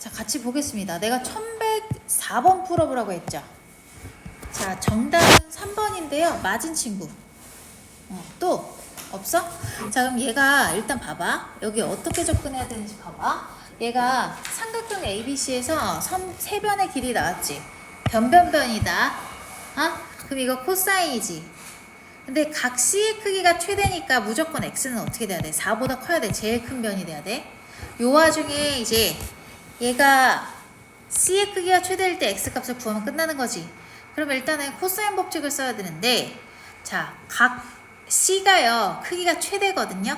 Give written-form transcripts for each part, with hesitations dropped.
자, 같이 보겠습니다. 내가 1104번 풀어보라고 했죠. 자, 정답은 3번인데요. 맞은 친구. 또 없어? 자, 그럼 얘가 일단 봐봐. 여기 어떻게 접근해야 되는지 봐봐. 얘가 삼각형 ABC에서 세 변의 길이 나왔지. 변변변이다. 그럼 이거 코사인이지. 근데 각 C의 크기가 최대니까 무조건 X는 어떻게 돼야 돼? 4보다 커야 돼. 제일 큰 변이 돼야 돼. 요 와중에 이제 얘가 C의 크기가 최대일 때 X 값을 구하면 끝나는 거지. 그럼 일단은 코사인 법칙을 써야 되는데, 자, 각 C가요, 크기가 최대거든요.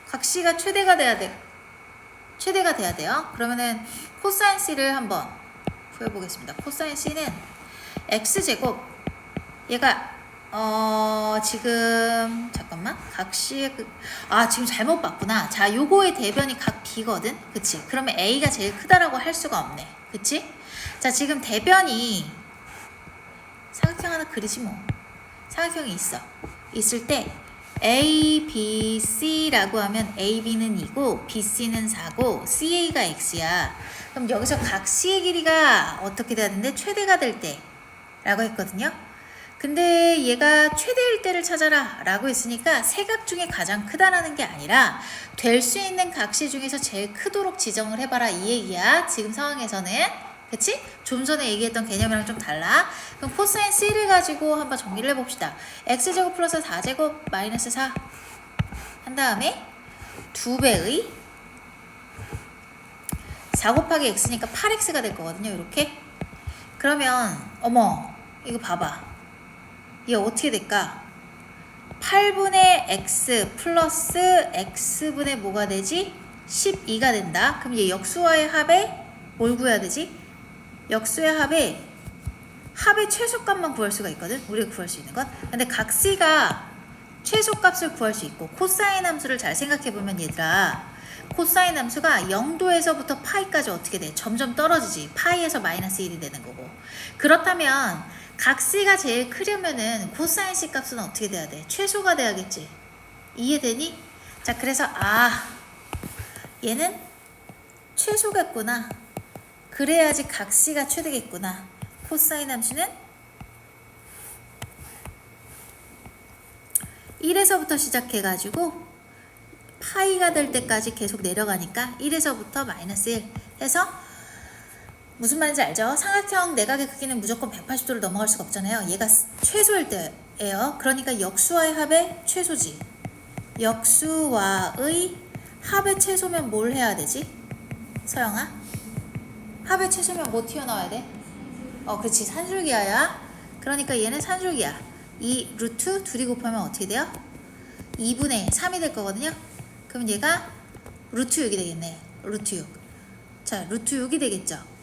각 C가 최대가 돼야 돼. 최대가 돼야 돼요. 그러면은 코사인 C를 한번 구해보겠습니다. 코사인 C는 X제곱, 얘가 지금 잠깐만, 각 C의 지금 잘못 봤구나. 자, 요거의 대변이 각 B거든. 그치? 그러면 A가 제일 크다라고 할 수가 없네. 그치? 자, 지금 대변이 삼각형 하나 그리지 뭐. 삼각형이 있을 때 A, B, C라고 하면 A, B는 2고 B, C는 4고 CA가 X야. 그럼 여기서 각 C의 길이가 어떻게 돼야 되는데 최대가 될 때 라고 했거든요. 근데 얘가 최대일 때를 찾아라 라고 했으니까 세 각 중에 가장 크다라는 게 아니라 될 수 있는 각시 중에서 제일 크도록 지정을 해봐라, 이 얘기야. 지금 상황에서는. 그치? 좀 전에 얘기했던 개념이랑 좀 달라. 그럼 코사인 C를 가지고 한번 정리를 해봅시다. X제곱 플러스 4제곱 마이너스 4 한 다음에 2배의 4 곱하기 X니까 8X가 될 거거든요. 이렇게. 그러면 어머, 이거 봐봐. 이게 어떻게 될까? 8분의 X 플러스 X분의 뭐가 되지? 12가 된다. 그럼 얘 역수와의 합에 뭘 구해야 되지? 역수의 합의 최소값만 구할 수가 있거든. 우리가 구할 수 있는 건. 근데 각 C가 최소값을 구할 수 있고, 코사인 함수를 잘 생각해보면 얘들아, 코사인 함수가 0도에서부터 파이까지 어떻게 돼? 점점 떨어지지. 파이에서 마이너스 1이 되는 거고. 그렇다면 각 C가 제일 크려면은 코사인 C 값은 어떻게 돼야 돼? 최소가 돼야겠지. 이해되니? 자, 그래서 얘는 최소겠구나. 그래야지 각 C가 최대겠구나. 코사인 함수는 1에서부터 시작해가지고 파이가 될 때까지 계속 내려가니까 1에서부터 마이너스 1 해서, 무슨 말인지 알죠? 삼각형 내각의 크기는 무조건 180도를 넘어갈 수가 없잖아요. 얘가 최소일 때예요. 그러니까 역수와의 합의 최소지. 역수와의 합의 최소면 뭘 해야 되지? 서영아? 합의 최소면 뭐 튀어나와야 돼? 그렇지. 산술기하야. 그러니까 얘는 산술기야. 이 루트 둘이 곱하면 어떻게 돼요? 2분의 3이 될 거거든요. 그럼 얘가 루트 6이 되겠네. 루트 6. 자, 루트 6이 되겠죠.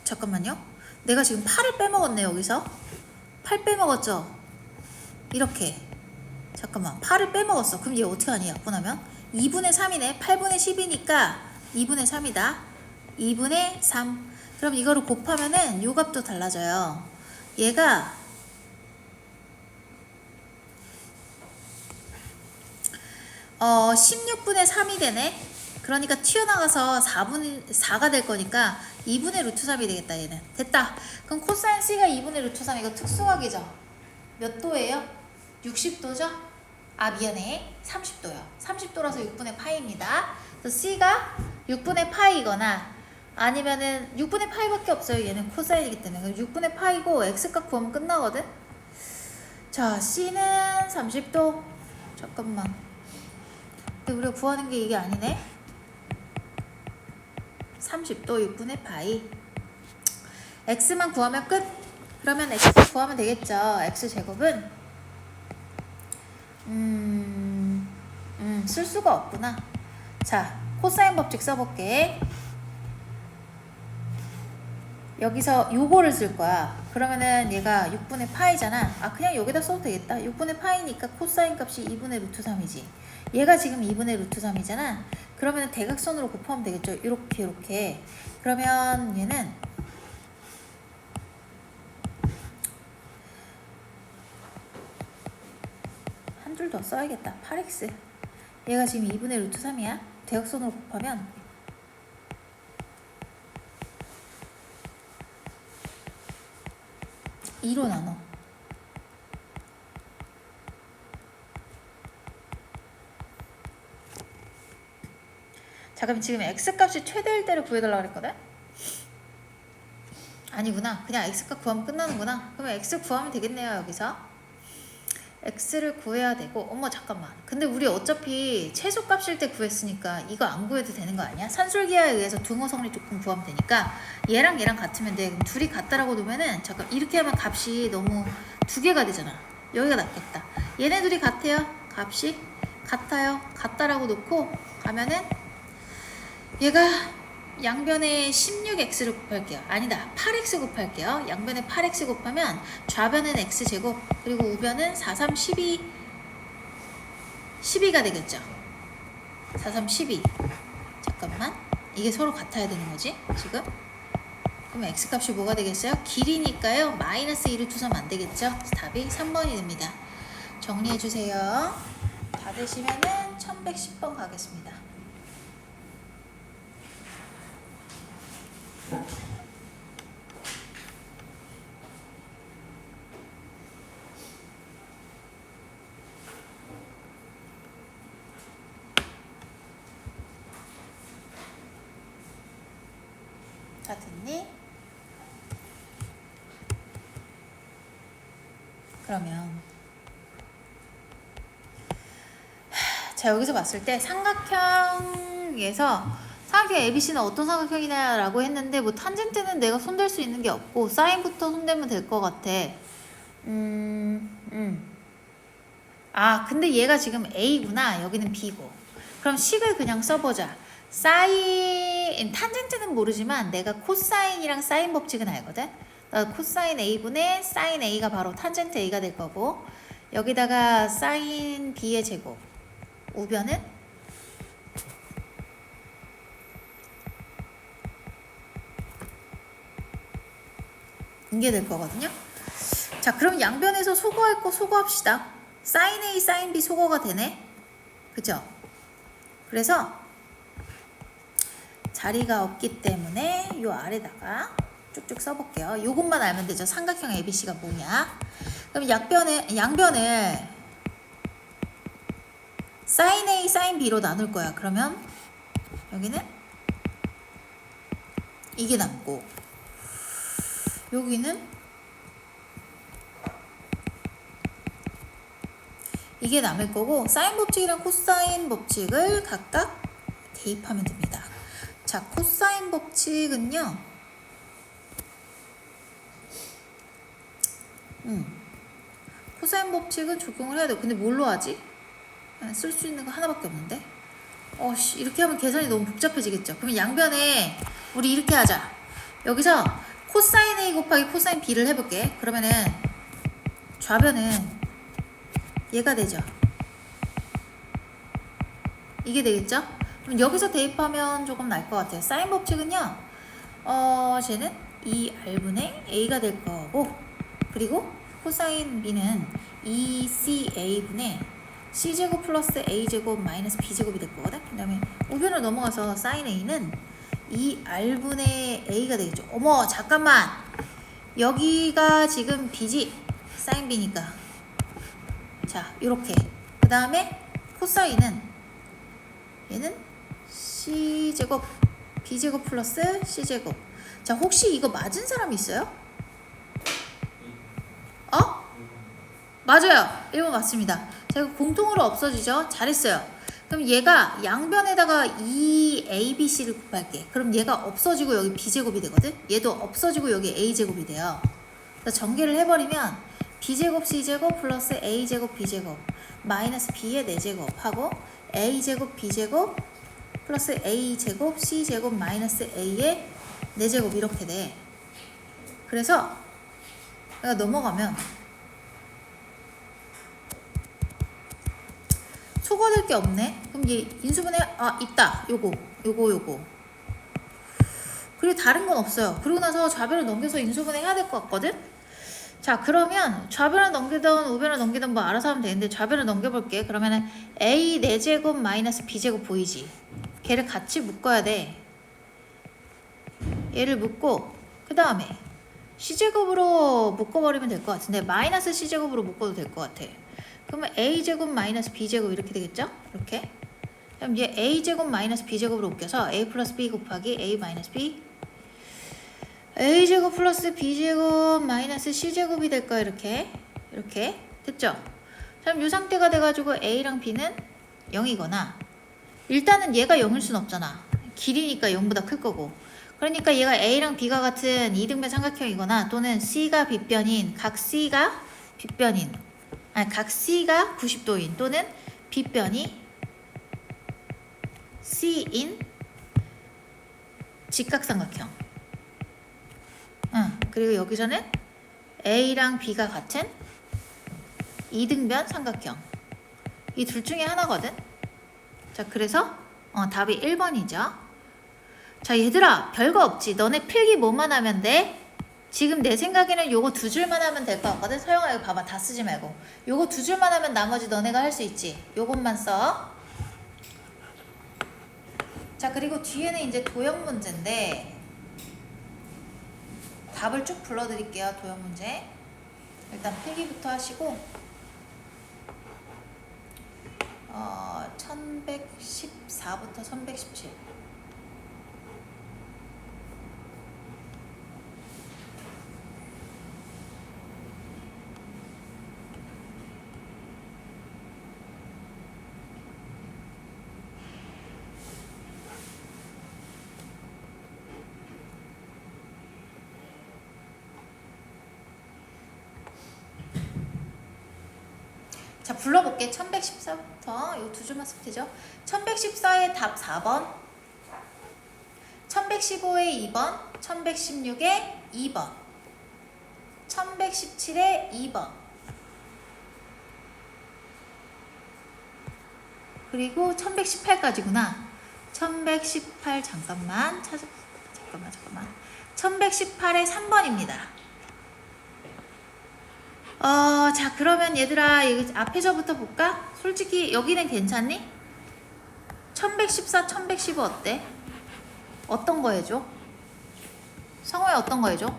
잠깐만요. 내가 지금 8을 빼먹었네, 여기서. 8 빼먹었죠? 이렇게. 잠깐만, 8을 빼먹었어. 그럼 얘 어떻게 하니? 약분하면 2분의 3이네. 8분의 10이니까 2분의 3이다. 2분의 3. 그럼 이거를 곱하면은 요 값도 달라져요. 얘가 16분의 3이 되네. 그러니까 튀어나가서 4가 될 거니까 2분의 루트 3이 되겠다. 얘는 됐다. 그럼 코사인 C가 2분의 루트 3, 이거 특수각이죠. 몇 도예요? 60도죠? 미안해. 30도요. 30도라서 6분의 파이입니다. 그래서 C가 6분의 파이거나 아니면은 6분의 파이밖에 없어요. 얘는 코사인이기 때문에. 6분의 파이고 X값 구하면 끝나거든. 자, C는 30도. 잠깐만. 근데 우리가 구하는 게 이게 아니네. 30도 6분의 파이. X만 구하면 끝. 그러면 X 구하면 되겠죠. X제곱은 쓸 수가 없구나. 자, 코사인 법칙 써볼게. 여기서 요거를 쓸 거야. 그러면은 얘가 6분의 파이잖아. 그냥 여기다 써도 되겠다. 6분의 파이니까 코사인 값이 2분의 루트 3이지. 얘가 지금 2분의 루트 3이잖아. 그러면 대각선으로 곱하면 되겠죠. 이렇게. 그러면 얘는 줄 더 써야겠다. 8x 얘가 지금 2분의 루트 3이야. 대역선으로 곱하면 2로 나눠. 자, 그럼 지금 x값이 최대일 때를 구해달라고 그랬거든? 아니구나. 그냥 x값 구하면 끝나는구나. 그러면 x 구하면 되겠네요. 여기서 x를 구해야 되고. 어머 잠깐만. 근데 우리 어차피 최소값일 때 구했으니까 이거 안 구해도 되는 거 아니야? 산술기하에 의해서 등호성리 조금 구하면 되니까 얘랑 얘랑 같으면 돼. 그럼 둘이 같다라고 놓으면은 잠깐 이렇게 하면 값이 너무 두 개가 되잖아. 여기가 낫겠다. 얘네 둘이 같아요. 값이 같아요. 같다라고 놓고 가면은 얘가 양변에 16x를 곱할게요. 아니다. 8x 곱할게요. 양변에 8x 곱하면 좌변은 x제곱 그리고 우변은 4, 3, 12가 되겠죠. 4, 3, 12. 잠깐만. 이게 서로 같아야 되는 거지 지금? 그럼 x값이 뭐가 되겠어요? 길이니까요. 마이너스 1을 투서면 안 되겠죠. 답이 3번이 됩니다. 정리해주세요. 다 되시면은 1110번 가겠습니다. 다 됐니? 그러면 자, 여기서 봤을 때 삼각형에서 삼각형 ABC는 어떤 삼각형이냐라고 했는데 뭐 탄젠트는 내가 손댈 수 있는 게 없고 사인부터 손대면 될 것 같아. 아, 근데 얘가 지금 A구나. 여기는 B고. 그럼 식을 그냥 써보자. 사인, 탄젠트는 모르지만 내가 코사인이랑 사인 법칙은 알거든. 코사인 A분의 사인 A가 바로 탄젠트 A가 될 거고, 여기다가 사인 B의 제곱, 우변은 이게 될 거거든요. 자, 그럼 양변에서 소거할 거 소거합시다. 사인 A, 사인 B 소거가 되네. 그죠? 그래서 자리가 없기 때문에 요 아래다가 쭉쭉 써볼게요. 요것만 알면 되죠. 삼각형 ABC가 뭐냐. 그럼 양변을 사인 A, 사인 B로 나눌 거야. 그러면 여기는 이게 남고 여기는 이게 남을 거고 사인 법칙이랑 코사인 법칙을 각각 대입하면 됩니다. 자, 코사인 법칙은요. 코사인 법칙은 적용을 해야 돼. 근데 뭘로 하지? 쓸 수 있는 거 하나밖에 없는데. 이렇게 하면 계산이 너무 복잡해지겠죠. 그럼 양변에 우리 이렇게 하자. 여기서 코사인 A 곱하기 코사인 B를 해볼게. 그러면은 좌변은 얘가 되죠. 이게 되겠죠? 그럼 여기서 대입하면 조금 날 것 같아요. 사인 법칙은요. 쟤는 2R분의 A가 될 거고, 그리고 코사인 B는 2CA분의 C제곱 플러스 A제곱 마이너스 B제곱이 될 거거든. 그 다음에 우변을 넘어가서 사인 A는 2R분의 A가 되겠죠. 어머 잠깐만, 여기가 지금 B지, 사인 B니까. 자, 요렇게. 그 다음에 코사인은 얘는 C제곱 B제곱 플러스 C제곱. 자, 혹시 이거 맞은 사람 있어요? 맞아요. 1번 맞습니다. 자, 이거 공통으로 없어지죠? 잘했어요. 그럼 얘가 양변에다가 2ABC를 곱할게. 그럼 얘가 없어지고 여기 B제곱이 되거든? 얘도 없어지고 여기 A제곱이 돼요. 그래서 전개를 해버리면 B제곱 C제곱 플러스 A제곱 B제곱 마이너스 B의 4제곱 하고 A제곱 B제곱 플러스 A제곱 C제곱 마이너스 A의 4제곱 이렇게 돼. 그래서 내가 넘어가면 소거될 게 없네. 그럼 얘 인수분해 있다. 요거. 그리고 다른 건 없어요. 그리고 나서 좌변을 넘겨서 인수분해 해야 될 것 같거든. 자, 그러면 좌변을 넘기든 우변을 넘기든 뭐 알아서 하면 되는데 좌변을 넘겨볼게. 그러면은 a 4제곱 마이너스 b제곱 보이지? 걔를 같이 묶어야 돼. 얘를 묶고 그 다음에 c제곱으로 묶어버리면 될 것 같은데 마이너스 c제곱으로 묶어도 될 것 같아. 그러면 a제곱 마이너스 b제곱 이렇게 되겠죠? 이렇게. 그럼 얘 a제곱 마이너스 b제곱으로 묶여서 a 플러스 b 곱하기 a 마이너스 b a제곱 플러스 b제곱 마이너스 c제곱이 될 거야. 이렇게 됐죠? 그럼 이 상태가 돼가지고 a랑 b는 0이거나 일단은 얘가 0일 순 없잖아. 길이니까 0보다 클 거고. 그러니까 얘가 a랑 b가 같은 이등변 삼각형이거나 또는 c가 빗변인 각 c가 빗변인 각 c가 90도인 또는 빗변이 c인 직각삼각형. 그리고 여기서는 a랑 b가 같은 이등변 삼각형. 이 둘 중에 하나거든. 자, 그래서 답이 1번이죠. 자, 얘들아 별거 없지. 너네 필기 뭐만 하면 돼? 지금 내 생각에는 요거 2줄만 하면 될 것 같거든. 서영아 이거 봐봐. 다 쓰지 말고 요거 2줄만 하면 나머지 너네가 할 수 있지. 요것만 써. 자, 그리고 뒤에는 이제 도형 문제인데 답을 쭉 불러드릴게요. 도형 문제 일단 필기부터 하시고 1114부터 1117 자, 불러볼게. 1114부터 이 두 줄만 쓰면 되죠. 1114의 답 4번, 1115의 2번, 1116의 2번, 1117의 2번, 그리고 1118까지구나. 1118 잠깐만 1118의 3번입니다. 자, 그러면 얘들아 여기 앞에서부터 볼까? 솔직히 여기는 괜찮니? 1114, 1115 어때? 어떤 거 해줘? 성호야 어떤 거 해줘?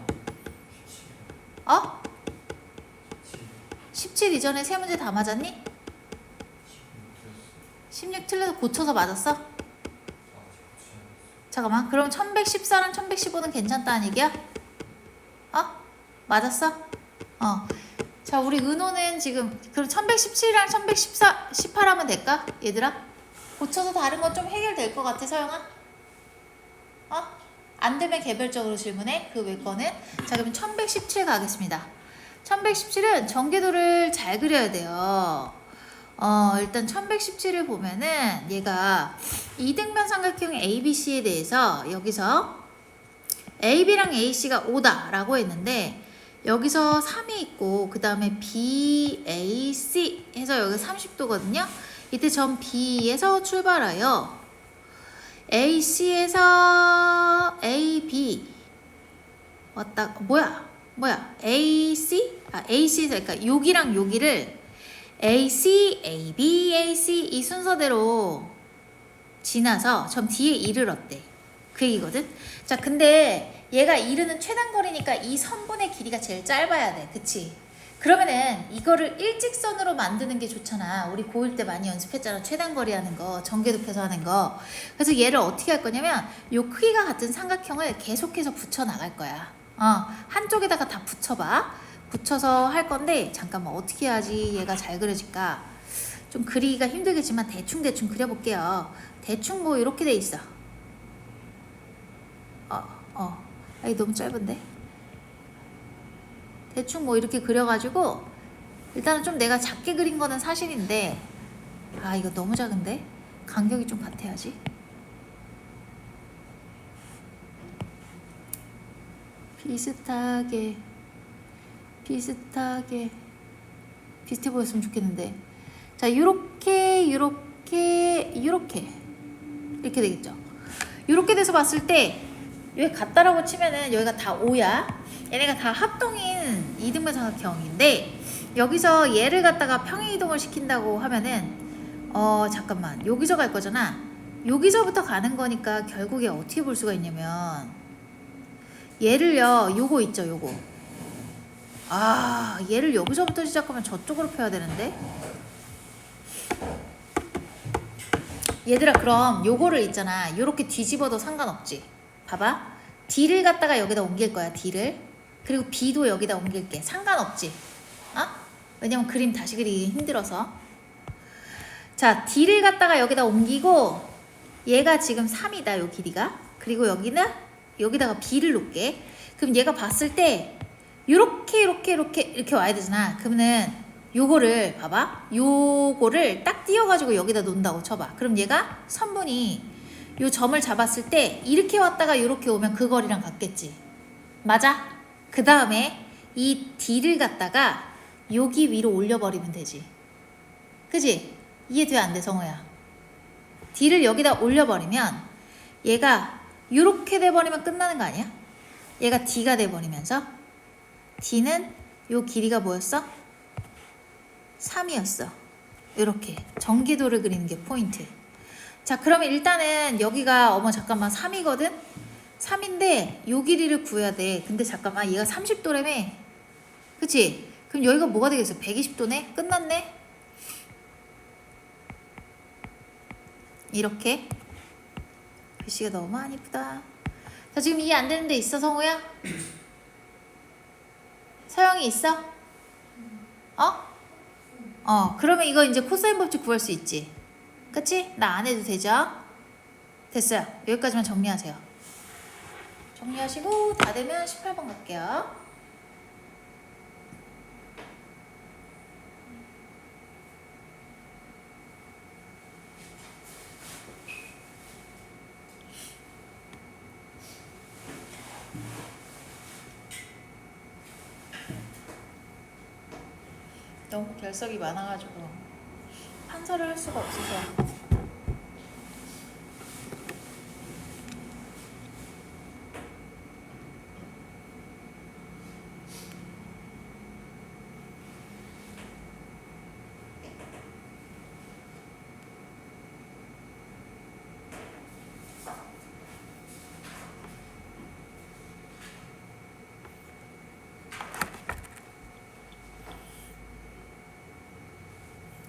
17 이전에 세 문제 다 맞았니? 16 틀려서 고쳐서 맞았어? 잠깐만, 그럼 1114랑 1115는 괜찮다는 얘기야? 맞았어? 자, 우리 은호는 지금 그럼 1117이랑 1114, 18 하면 될까? 얘들아? 고쳐서 다른 건 좀 해결될 것 같아, 서영아? 안 되면 개별적으로 질문해. 그 외 거는. 자, 그러면 1117 가겠습니다. 1117은 전개도를 잘 그려야 돼요. 일단 1117을 보면은 얘가 이등변 삼각형 ABC에 대해서 여기서 AB랑 AC가 5다라고 했는데 여기서 3이 있고 그 다음에 BAC 해서 여기 30도거든요. 이때 점 B에서 출발하여 AC에서 AB 왔다. 뭐야 AC? AC에서 그러니까 여기랑 여기를 AC, AB, AC 이 순서대로 지나서 점 D에 이르렀대. 그 얘기거든. 자, 근데 얘가 이르는 최단거리니까 이 선분의 길이가 제일 짧아야 돼. 그치? 그러면은 이거를 일직선으로 만드는 게 좋잖아. 우리 고1 때 많이 연습했잖아. 최단거리 하는 거, 전개도표서 하는 거. 그래서 얘를 어떻게 할 거냐면 요 크기가 같은 삼각형을 계속해서 붙여 나갈 거야. 한쪽에다가 다 붙여봐. 붙여서 할 건데 잠깐만 어떻게 해야지 얘가 잘 그려질까? 좀 그리기가 힘들겠지만 대충 그려볼게요. 대충 뭐 이렇게 돼 있어. 아이 너무 짧은데? 대충 뭐 이렇게 그려가지고 일단은 좀 내가 작게 그린 거는 사실인데 이거 너무 작은데? 간격이 좀 같아야지. 비슷해 보였으면 좋겠는데. 자, 요렇게 이렇게 되겠죠. 요렇게 돼서 봤을 때 여기 같다라고 치면은 여기가 다 5야. 얘네가 다 합동인 이등변 삼각형인데 여기서 얘를 갖다가 평행 이동을 시킨다고 하면은 잠깐만 여기서 갈 거잖아. 여기서부터 가는 거니까 결국에 어떻게 볼 수가 있냐면 얘를요 요거 있죠 요거. 아 얘를 여기서부터 시작하면 저쪽으로 펴야 되는데 얘들아 그럼 요거를 있잖아 요렇게 뒤집어도 상관없지. 봐봐 D를 갖다가 여기다 옮길 거야 D를. 그리고 B도 여기다 옮길게. 상관없지. 왜냐면 그림 다시 그리기 힘들어서. 자 D를 갖다가 여기다 옮기고 얘가 지금 3이다 요 길이가. 그리고 여기는 여기다가 B를 놓을게. 그럼 얘가 봤을 때 요렇게 이렇게 와야 되잖아. 그러면은 요거를 봐봐 요거를 딱 띄워가지고 여기다 놓는다고 쳐봐. 그럼 얘가 선분이 요 점을 잡았을 때 이렇게 왔다가 이렇게 오면 그 거리랑 같겠지. 맞아? 그 다음에 이 D를 갖다가 여기 위로 올려버리면 되지. 그지? 이해돼 안 돼 성호야? D를 여기다 올려버리면 얘가 이렇게 돼버리면 끝나는 거 아니야? 얘가 D가 돼버리면서 D는 요 길이가 뭐였어? 3이었어. 이렇게 전기도를 그리는 게 포인트. 자 그러면 일단은 여기가 잠깐만 3이거든? 3인데 요 길이를 구해야 돼. 근데 잠깐만 얘가 30도라며. 그치? 그럼 여기가 뭐가 되겠어? 120도네? 끝났네? 이렇게 글씨가 너무 안 이쁘다. 자 지금 이해 안 되는 데 있어 성우야? 서영이 있어? 그러면 이거 이제 코사인 법칙 구할 수 있지. 그치? 나 안 해도 되죠? 됐어요. 여기까지만 정리하세요. 정리하시고 다 되면 18번 갈게요. 너무 결석이 많아가지고 판서를 할 수가 없어서.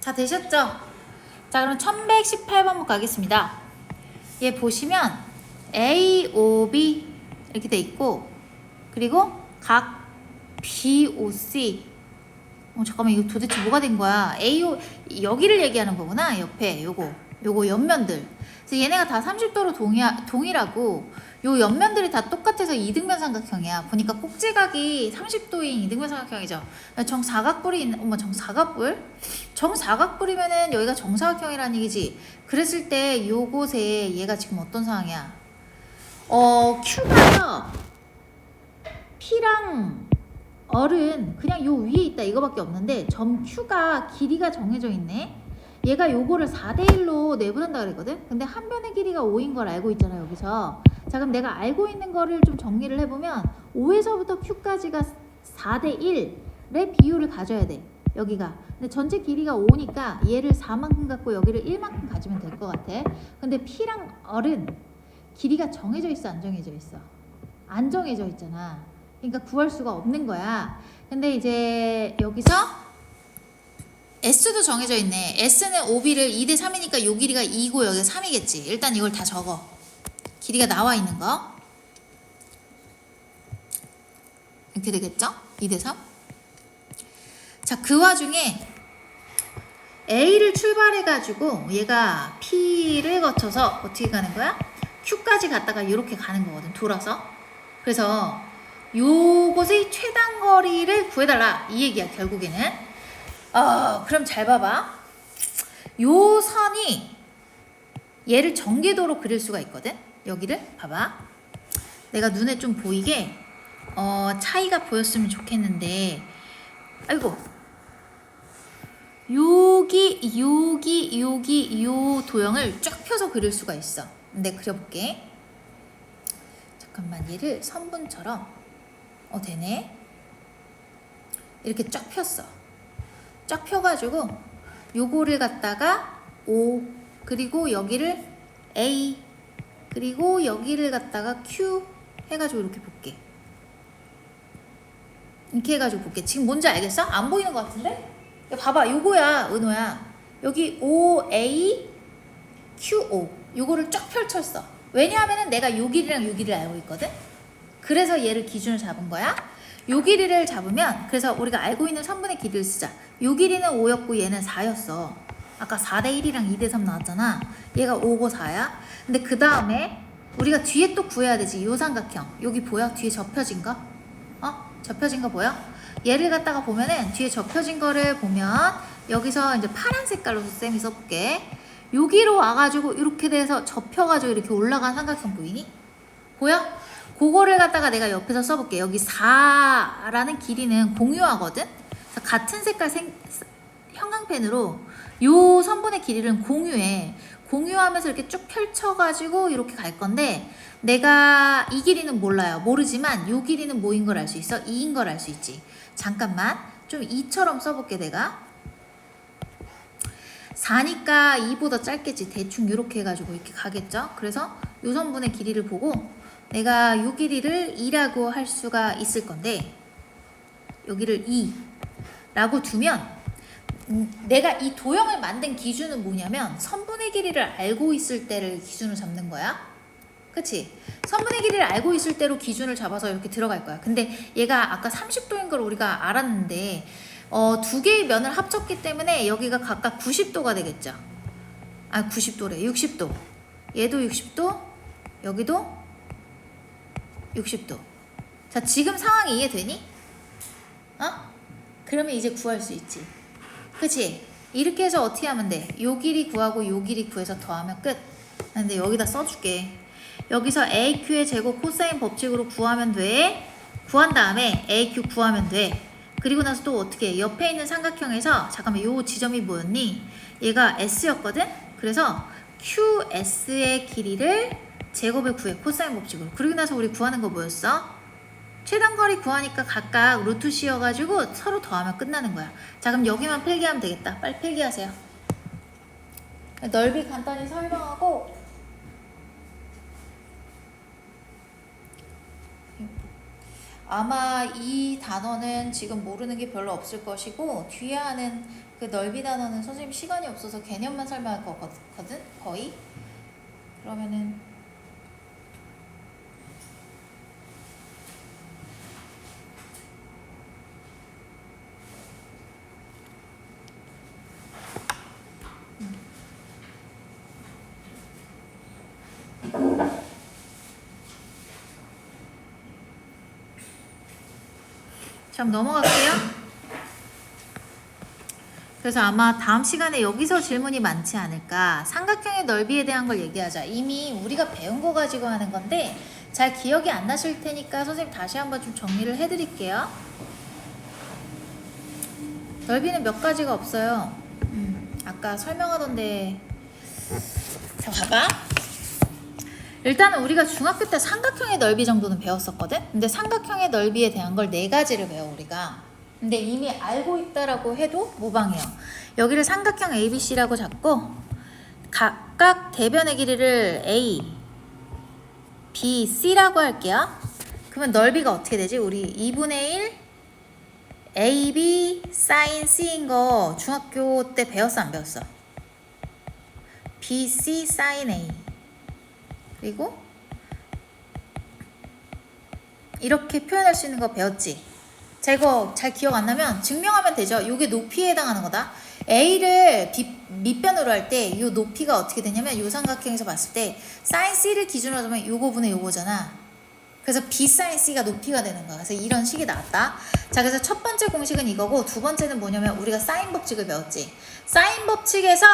다 되셨죠? 자 그럼 1118번부터 가겠습니다. 얘 보시면 A, O, B 이렇게 돼 있고 그리고 각 B, O, C 잠깐만 이거 도대체 뭐가 된 거야? A, O 여기를 얘기하는 거구나. 옆에 요거 옆면들. 그래서 얘네가 다 30도로 동일하고 요 옆면들이 다 똑같아서 이등변 삼각형이야. 보니까 꼭지각이 30도인 이등변 삼각형이죠. 정사각뿔이 있는 정사각뿔? 정사각뿔이면은 여기가 정사각형이라는 얘기지. 그랬을 때 요곳에 얘가 지금 어떤 상황이야? Q가 P랑 R은 그냥 요 위에 있다 이거밖에 없는데 점 Q가 길이가 정해져 있네. 얘가 요거를 4대1로 내분한다 그랬거든. 근데 한 변의 길이가 5인 걸 알고 있잖아 여기서. 자 그럼 내가 알고 있는 거를 좀 정리를 해보면 5에서부터 Q까지가 4대1의 비율을 가져야 돼 여기가. 근데 전체 길이가 5니까 얘를 4만큼 갖고 여기를 1만큼 가지면 될 것 같아. 근데 P랑 R은 길이가 정해져 있어 안 정해져 있어? 안 정해져 있잖아. 그러니까 구할 수가 없는 거야. 근데 이제 여기서 S도 정해져 있네. S는 OB를 2대 3이니까 요 길이가 2고 여기가 3이겠지. 일단 이걸 다 적어. 길이가 나와 있는 거. 이렇게 되겠죠? 2대 3. 자, 그 와중에 A를 출발해가지고 얘가 P를 거쳐서 어떻게 가는 거야? Q까지 갔다가 이렇게 가는 거거든. 돌아서. 그래서 요것의 최단 거리를 구해달라. 이 얘기야, 결국에는. 그럼 잘 봐봐. 요 선이 얘를 전개도로 그릴 수가 있거든. 여기를 봐봐. 내가 눈에 좀 보이게 차이가 보였으면 좋겠는데, 아이고, 여기 요 도형을 쫙 펴서 그릴 수가 있어. 내가 그려볼게. 잠깐만, 얘를 선분처럼 되네. 이렇게 쫙 폈어. 쫙 펴가지고 요거를 갖다가 O, 그리고 여기를 A, 그리고 여기를 갖다가 Q 해가지고 이렇게 볼게. 이렇게 해가지고 볼게. 지금 뭔지 알겠어? 안 보이는 것 같은데? 야, 봐봐, 요거야, 은호야. 여기 O, A, Q, O. 요거를 쫙 펼쳤어. 왜냐하면은 내가 요 길이랑 요 길이를 알고 있거든? 그래서 얘를 기준으로 잡은 거야. 요 길이를 잡으면, 그래서 우리가 알고 있는 선분의 길이를 쓰자. 요 길이는 5였고 얘는 4였어. 아까 4대 1이랑 2대 3 나왔잖아. 얘가 5고 4야. 근데 그 다음에 우리가 뒤에 또 구해야 되지. 요 삼각형. 여기 보여? 뒤에 접혀진 거? 접혀진 거 보여? 얘를 갖다가 보면은 뒤에 접혀진 거를 보면 여기서 이제 파란 색깔로 쌤이 써볼게. 여기로 와가지고 이렇게 돼서 접혀가지고 이렇게 올라간 삼각형 보이니? 보여? 그거를 갖다가 내가 옆에서 써볼게. 여기 4라는 길이는 공유하거든? 그래서 같은 색깔 형광펜으로 요 선분의 길이를 공유해. 공유하면서 이렇게 쭉 펼쳐가지고 이렇게 갈 건데, 내가 이 길이는 몰라요. 모르지만 요 길이는 뭐인 걸 알 수 있어? 2인 걸 알 수 있지. 잠깐만 좀 2처럼 써볼게. 내가 4니까 2보다 짧겠지. 대충 이렇게 해가지고 이렇게 가겠죠. 그래서 요 선분의 길이를 보고 내가 요 길이를 2라고 할 수가 있을 건데, 여기를 2라고 두면 내가 이 도형을 만든 기준은 뭐냐면 선분의 길이를 알고 있을 때를 기준으로 잡는 거야. 그치? 선분의 길이를 알고 있을 때로 기준을 잡아서 이렇게 들어갈 거야. 근데 얘가 아까 30도인 걸 우리가 알았는데 두 개의 면을 합쳤기 때문에 여기가 각각 90도가 되겠죠. 90도래. 60도. 얘도 60도, 여기도 60도. 자, 지금 상황이 이해되니? 그러면 이제 구할 수 있지. 그치? 이렇게 해서 어떻게 하면 돼? 요 길이 구하고 요 길이 구해서 더하면 끝. 근데 여기다 써줄게. 여기서 AQ의 제곱 코사인 법칙으로 구하면 돼. 구한 다음에 AQ 구하면 돼. 그리고 나서 또 어떻게 해? 옆에 있는 삼각형에서 잠깐만, 요 지점이 뭐였니? 얘가 S였거든? 그래서 QS의 길이를 제곱을 구해. 코사인 법칙으로. 그리고 나서 우리 구하는 거 뭐였어? 최단거리 구하니까 각각 루트 씌워가지고 서로 더하면 끝나는 거야. 자, 그럼 여기만 필기하면 되겠다. 빨리 필기하세요. 넓이 간단히 설명하고, 아마 이 단어는 지금 모르는 게 별로 없을 것이고, 뒤에 하는 그 넓이 단어는 선생님 시간이 없어서 개념만 설명할 거거든, 거의. 그러면은 자, 넘어갈게요. 그래서 아마 다음 시간에 여기서 질문이 많지 않을까. 삼각형의 넓이에 대한 걸 얘기하자. 이미 우리가 배운 거 가지고 하는 건데 잘 기억이 안 나실 테니까 선생님 다시 한번 좀 정리를 해드릴게요. 넓이는 몇 가지가 없어요. 아까 설명하던데. 자, 봐봐. 일단은 우리가 중학교 때 삼각형의 넓이 정도는 배웠었거든? 근데 삼각형의 넓이에 대한 걸 4가지를 배워, 우리가. 근데 이미 알고 있다라고 해도 무방해요. 여기를 삼각형 ABC라고 잡고 각각 대변의 길이를 A, B, C라고 할게요. 그러면 넓이가 어떻게 되지? 우리 2분의 1 AB sin C인 거 중학교 때 배웠어, 안 배웠어? BC sin A. 그리고 이렇게 표현할 수 있는 거 배웠지? 자, 이거 잘 기억 안 나면 증명하면 되죠. 이게 높이에 해당하는 거다. A를 밑변으로 할 때 이 높이가 어떻게 되냐면 이 삼각형에서 봤을 때 sin C를 기준으로 하면 요거분의 요거잖아. 그래서 B sin C가 높이가 되는 거야. 그래서 이런 식이 나왔다. 자, 그래서 첫 번째 공식은 이거고, 두 번째는 뭐냐면 우리가 사인 법칙을 배웠지. 사인 법칙에서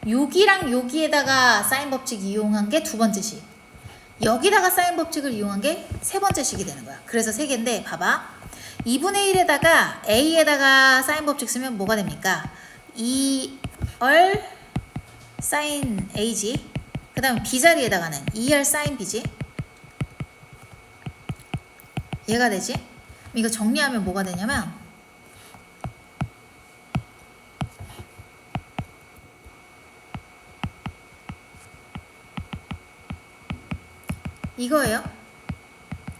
여기랑 여기에다가 사인 법칙 이용한 게 두 번째 식, 여기다가 사인 법칙을 이용한 게 세 번째 식이 되는 거야. 그래서 세 개인데 봐봐. 2분의 1에다가 A에다가 사인 법칙 쓰면 뭐가 됩니까? 2R 사인 A지. 그 다음에 B 자리에다가는 2R 사인 B지. 얘가 되지. 이거 정리하면 뭐가 되냐면 이거예요.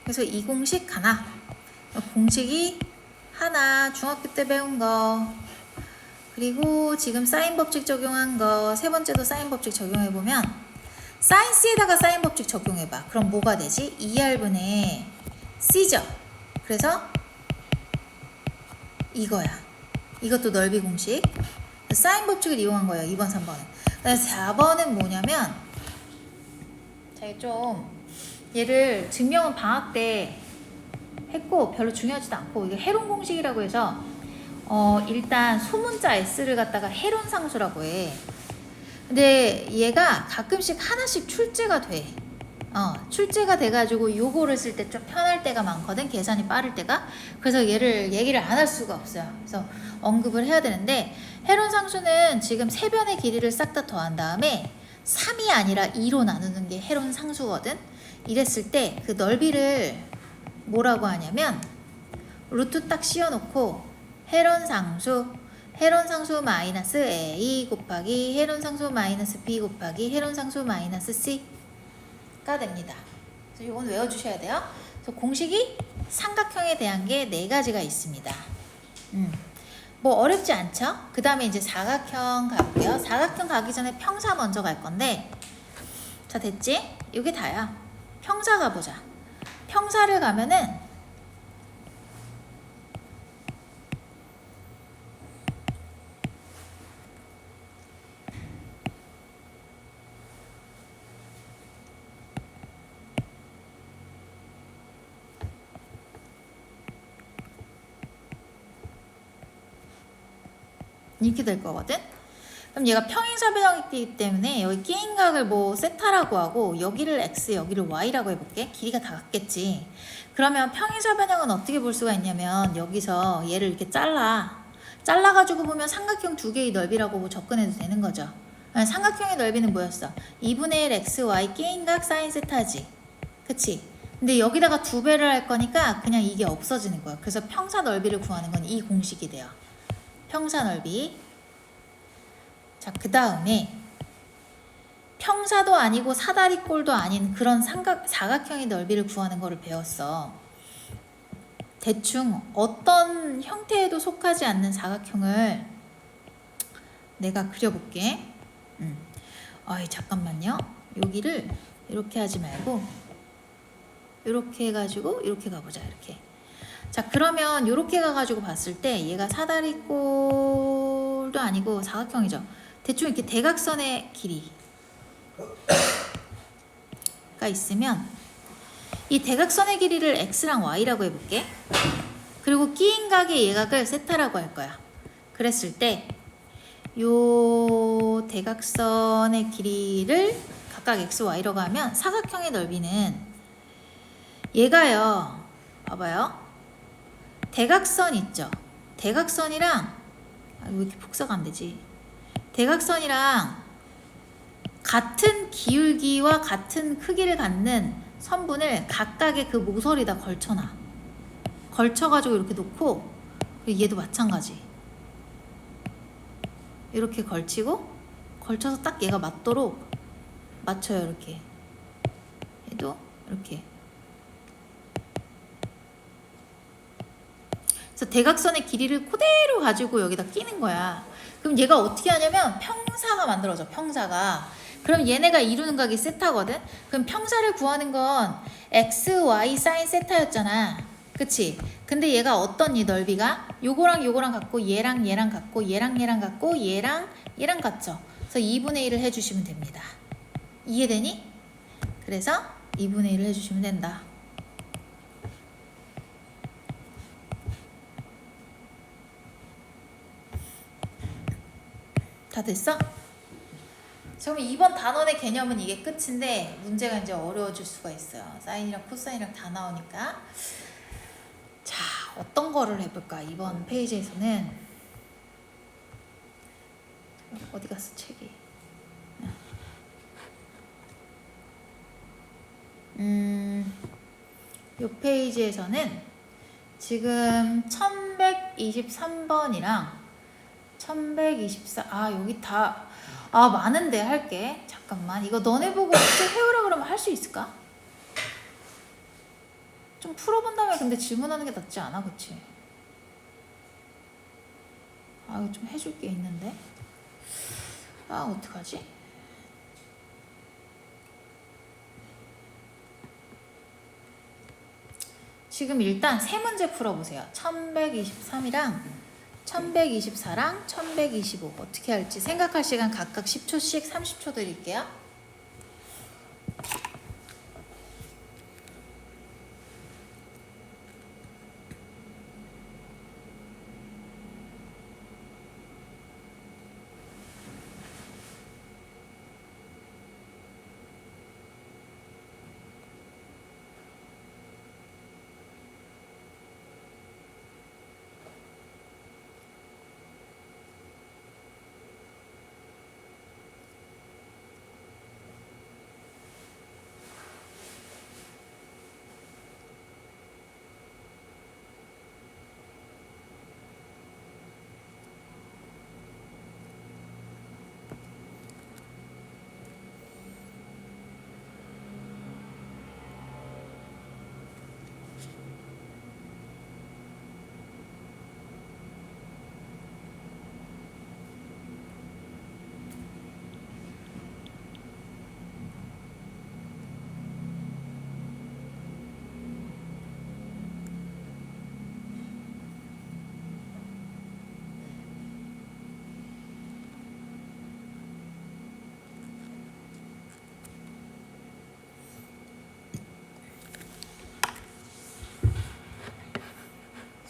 그래서 이 공식 하나, 공식이 하나, 중학교 때 배운 거, 그리고 지금 사인 법칙 적용한 거, 세 번째도 사인 법칙 적용해보면 사인 C에다가 사인 법칙 적용해봐. 그럼 뭐가 되지? 2R분의 C죠. 그래서 이거야. 이것도 넓이 공식. 사인 법칙을 이용한 거예요. 2번, 3번은. 그래서 4번은 뭐냐면 제가 좀 얘를 증명은 방학 때 했고 별로 중요하지도 않고 이게 해론 공식이라고 해서 일단 소문자 S를 갖다가 해론 상수라고 해. 근데 얘가 가끔씩 하나씩 출제가 돼. 출제가 돼가지고 요거를 쓸 때 좀 편할 때가 많거든. 계산이 빠를 때가. 그래서 얘를 얘기를 안 할 수가 없어요. 그래서 언급을 해야 되는데 해론 상수는 지금 세 변의 길이를 싹 다 더한 다음에 3이 아니라 2로 나누는 게 해론 상수거든. 이랬을 때 그 넓이를 뭐라고 하냐면 루트 딱 씌워놓고 해론상수 마이너스 a 곱하기 해론상수 마이너스 b 곱하기 해론상수 마이너스 c가 됩니다. 그래서 이건 외워주셔야 돼요. 그래서 공식이 삼각형에 대한 게 네 가지가 있습니다. 뭐 어렵지 않죠? 그 다음에 이제 사각형 가볼게요. 사각형 가기 전에 평사 먼저 갈 건데, 자 됐지? 이게 다야. 평사 가보자. 평사를 가면은 이렇게 될 거거든? 그럼 얘가 평행사변형이기 때문에 여기 끼인각을 뭐 세타라고 하고 여기를 x 여기를 y라고 해볼게. 길이가 다 같겠지. 그러면 평행사변형은 어떻게 볼 수가 있냐면 여기서 얘를 이렇게 잘라가지고 보면 삼각형 두 개의 넓이라고 뭐 접근해도 되는 거죠. 삼각형의 넓이는 뭐였어? 2분의 1 x y 끼인각 사인 세타지. 그치? 근데 여기다가 두 배를 할 거니까 그냥 이게 없어지는 거야. 그래서 평사 넓이를 구하는 건 이 공식이 돼요. 평사 넓이. 자, 그 다음에 평사도 아니고 사다리꼴도 아닌 그런 사각형의 넓이를 구하는 거를 배웠어. 대충 어떤 형태에도 속하지 않는 사각형을 내가 그려볼게. 잠깐만요. 여기를 이렇게 하지 말고 이렇게 해가지고 이렇게 가보자. 이렇게. 자, 그러면 이렇게 가가지고 봤을 때 얘가 사다리꼴도 아니고 사각형이죠. 대충 이렇게 대각선의 길이가 있으면 이 대각선의 길이를 x랑 y라고 해볼게. 그리고 끼인각의 예각을 세타라고 할 거야. 그랬을 때 요 대각선의 길이를 각각 x, y라고 하면 사각형의 넓이는 얘가요. 봐봐요. 대각선 있죠. 대각선이랑 왜 이렇게 복사가 안 되지? 대각선이랑 같은 기울기와 같은 크기를 갖는 선분을 각각의 그 모서리에다 걸쳐놔. 걸쳐가지고 이렇게 놓고, 그리고 얘도 마찬가지. 이렇게 걸치고 걸쳐서 딱 얘가 맞도록 맞춰요. 이렇게 얘도 이렇게. 그래서 대각선의 길이를 그대로 가지고 여기다 끼는 거야. 그럼 얘가 어떻게 하냐면 평사가 만들어져. 평사가. 그럼 얘네가 이루는 각이 세타거든. 그럼 평사를 구하는 건 x, y 사인 세타였잖아. 그치? 근데 얘가 어떤 이 넓이가 요거랑 요거랑 같고 얘랑 얘랑 같고 얘랑 얘랑 같고 얘랑 얘랑 같죠. 그래서 2분의 1을 해주시면 됩니다. 이해되니? 그래서 2분의 1을 해주시면 된다. 다 됐어? 그럼 이번 단원의 개념은 이게 끝인데 문제가 이제 어려워질 수가 있어요. 사인이랑 코사인이랑 다 나오니까. 자, 어떤 거를 해볼까? 이번 페이지에서는 어디 갔어 책이? 요 페이지에서는 지금 1123번이랑 1124, 여기 다, 많은데 할게. 잠깐만. 이거 너네 보고 어떻게 해오라 그러면 할 수 있을까? 좀 풀어본 다음에 근데 질문하는 게 낫지 않아? 그치? 이거 좀 해줄 게 있는데. 어떡하지? 지금 일단 세 문제 풀어보세요. 1123이랑 1124랑 1125 어떻게 할지 생각할 시간 각각 10초씩 30초 드릴게요.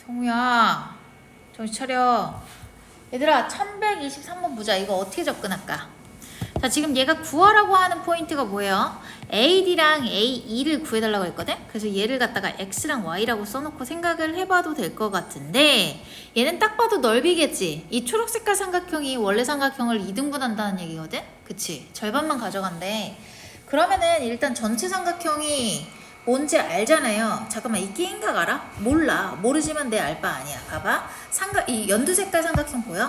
성우야, 정신 차려. 얘들아, 1123번 보자. 이거 어떻게 접근할까? 자, 지금 얘가 구하라고 하는 포인트가 뭐예요? AD랑 AE를 구해달라고 했거든? 그래서 얘를 갖다가 X랑 Y라고 써놓고 생각을 해봐도 될 것 같은데, 얘는 딱 봐도 넓이겠지? 이 초록색깔 삼각형이 원래 삼각형을 2등분 한다는 얘기거든? 그치? 절반만 가져간대. 그러면은 일단 전체 삼각형이 뭔지 알잖아요. 잠깐만, 이 게임각 알아? 몰라. 모르지만 내 알 바 아니야. 봐봐. 이 연두색깔 삼각형 보여?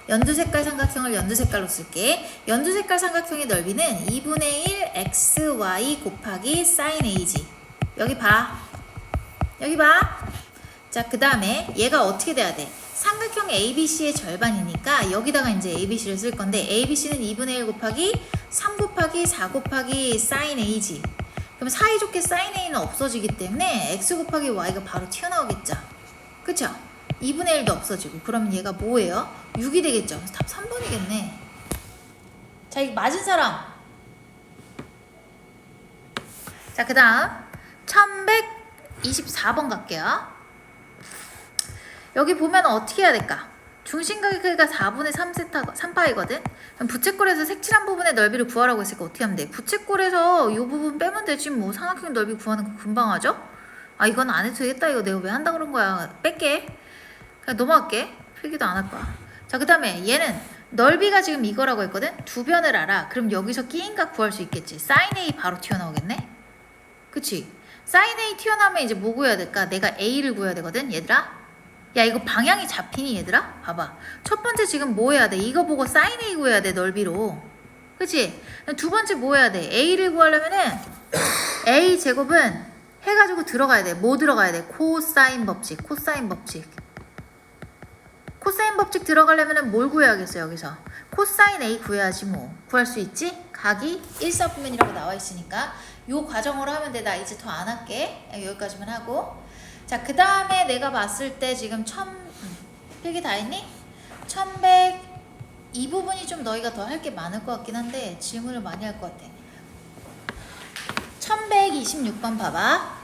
연두색깔 삼각형을 연두색깔로 쓸게. 연두색깔 삼각형의 넓이는 2분의 1 xy 곱하기 sin ag. 여기 봐. 여기 봐. 자, 그 다음에 얘가 어떻게 돼야 돼? 삼각형 ABC의 절반이니까 여기다가 이제 ABC를 쓸 건데, ABC는 2분의 1 곱하기 3 곱하기 4 곱하기 sin ag. 그럼 사이좋게 sin a는 없어지기 때문에 x 곱하기 y가 바로 튀어나오겠죠. 그쵸? 2분의 1도 없어지고. 그러면 얘가 뭐예요? 6이 되겠죠. 답 3번이겠네. 자, 이거 맞은 사람. 자, 그 다음 1124번 갈게요. 여기 보면 어떻게 해야 될까? 중심각의 크기가 4분의 3파이거든? 그럼 부채꼴에서 색칠한 부분의 넓이를 구하라고 했으니까 어떻게 하면 돼? 부채꼴에서 이 부분 빼면 되지 뭐. 삼각형 넓이 구하는 거 금방 하죠? 이건 안 해도 되겠다. 이거 내가 왜 한다 그런 거야. 뺄게. 그냥 넘어갈게. 필기도 안 할 거야. 자, 그 다음에 얘는 넓이가 지금 이거라고 했거든? 두 변을 알아. 그럼 여기서 끼인각 구할 수 있겠지. sin A 바로 튀어나오겠네? 그치? sin A 튀어나오면 이제 뭐 구해야 될까? 내가 A를 구해야 되거든, 얘들아? 야, 이거 방향이 잡히니, 얘들아? 봐봐. 첫 번째 지금 뭐 해야 돼? 이거 보고 sin A 구해야 돼, 넓이로. 그치? 두 번째 뭐 해야 돼? A를 구하려면은 A 제곱은 해가지고 들어가야 돼. 뭐 들어가야 돼? 코사인 법칙. 코사인 법칙. 코사인 법칙 들어가려면은 뭘 구해야겠어, 여기서? 코사인 A 구해야지 뭐. 구할 수 있지? 각이 1사분면이라고 나와 있으니까 요 과정으로 하면 돼. 나 이제 더 안 할게. 여기까지만 하고. 자, 그 다음에 내가 봤을 때 지금 필기 다 했니? 1100 이 부분이 좀 너희가 더 할 게 많을 것 같긴 한데 질문을 많이 할 것 같아. 1126번 봐봐.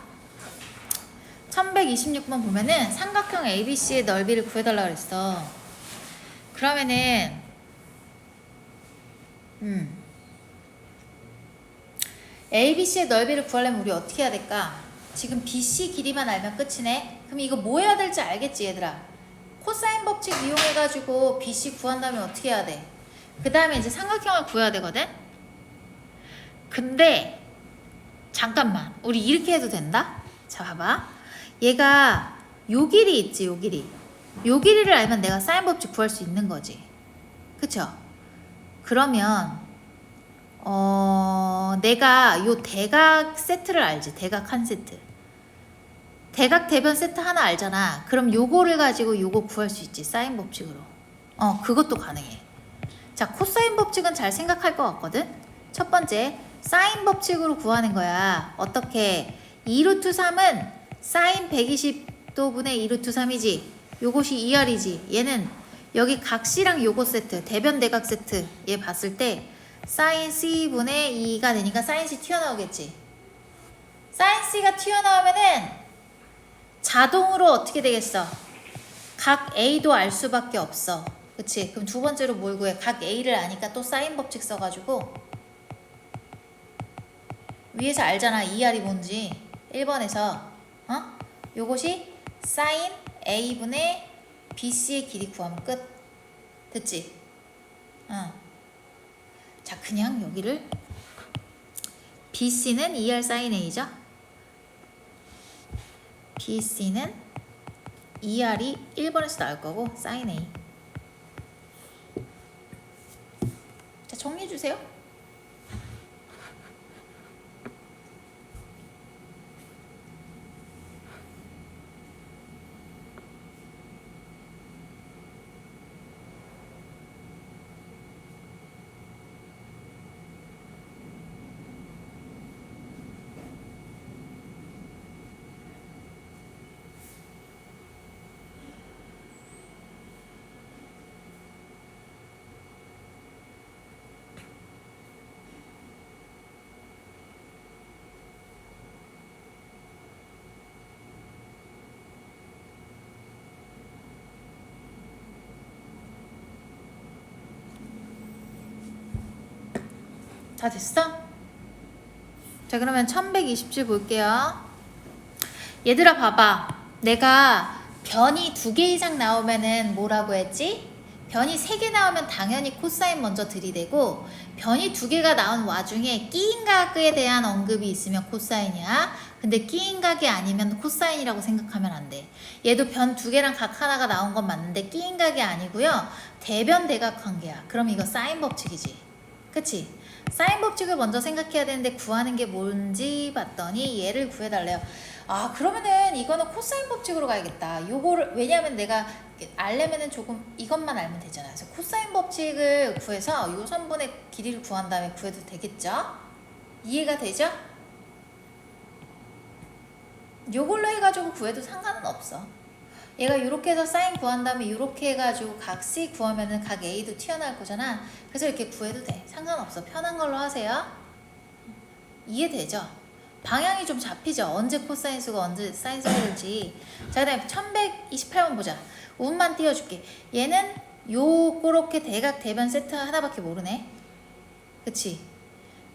1126번 보면은 삼각형 ABC의 넓이를 구해달라고 그랬어. 그러면은 ABC의 넓이를 구하려면 우리 어떻게 해야 될까? 지금 BC 길이만 알면 끝이네. 그럼 이거 뭐 해야 될지 알겠지, 얘들아? 코사인 법칙 이용해가지고 BC 구한 다음에 어떻게 해야 돼? 그 다음에 이제 삼각형을 구해야 되거든? 근데 잠깐만, 우리 이렇게 해도 된다? 자, 봐봐. 얘가 요 길이 있지, 요 길이. 요 길이를 알면 내가 사인 법칙 구할 수 있는 거지. 그쵸? 그러면 내가 요 대각 세트를 알지. 대각 한 세트. 대각 대변 세트 하나 알잖아. 그럼 요거를 가지고 요거 구할 수 있지. 사인 법칙으로. 그것도 가능해. 자, 코사인 법칙은 잘 생각할 것 같거든. 첫 번째, 사인 법칙으로 구하는 거야. 어떻게? 2루트 3은 사인 120도분의 2루트 3이지. 요것이 2R이지. 얘는 여기 각시랑 요거 세트, 대변 대각 세트 얘 봤을 때 사인 C분의 2가 되니까 사인 C 튀어나오겠지. 사인 C가 튀어나오면은 자동으로 어떻게 되겠어? 각 A도 알 수밖에 없어. 그치? 그럼 두 번째로 뭘 구해? 각 A를 아니까 또 사인 법칙 써가지고 위에서 알잖아. 2R이 뭔지. 1번에서 요것이 사인 A분의 BC의 길이 구하면 끝. 됐지? 자, 그냥 여기를 BC는 2R 사인 A죠? BC는 2R이 1번에서 나올 거고 사인 A. 자, 정리해 주세요. 다 됐어? 자, 그러면 1120줄 볼게요. 얘들아 봐봐. 내가 변이 2개 이상 나오면은 뭐라고 했지? 변이 3개 나오면 당연히 코사인 먼저 들이대고, 변이 2개가 나온 와중에 끼인 각에 대한 언급이 있으면 코사인이야. 근데 끼인 각이 아니면 코사인이라고 생각하면 안 돼. 얘도 변 2개랑 각 하나가 나온 건 맞는데 끼인 각이 아니고요. 대변 대각 관계야. 그럼 이거 사인 법칙이지. 그치? 사인 법칙을 먼저 생각해야 되는데 구하는 게 뭔지 봤더니 얘를 구해달래요. 아, 그러면은 이거는 코사인 법칙으로 가야겠다. 요거를, 왜냐면 내가 알려면은 조금 이것만 알면 되잖아요. 그래서 코사인 법칙을 구해서 요 선분의 길이를 구한 다음에 구해도 되겠죠? 이해가 되죠? 요걸로 해가지고 구해도 상관은 없어. 얘가 이렇게 해서 사인 구한 다음에 이렇게 해가지고 각 C 구하면은 각 A도 튀어나올 거잖아. 그래서 이렇게 구해도 돼. 상관없어. 편한 걸로 하세요. 이해되죠? 방향이 좀 잡히죠? 언제 코사인수가 언제 사인수가 될지. 자, 그 다음에 1128번 보자. 운만 띄워줄게. 얘는 요렇게 대각 대변 세트 하나밖에 모르네. 그치?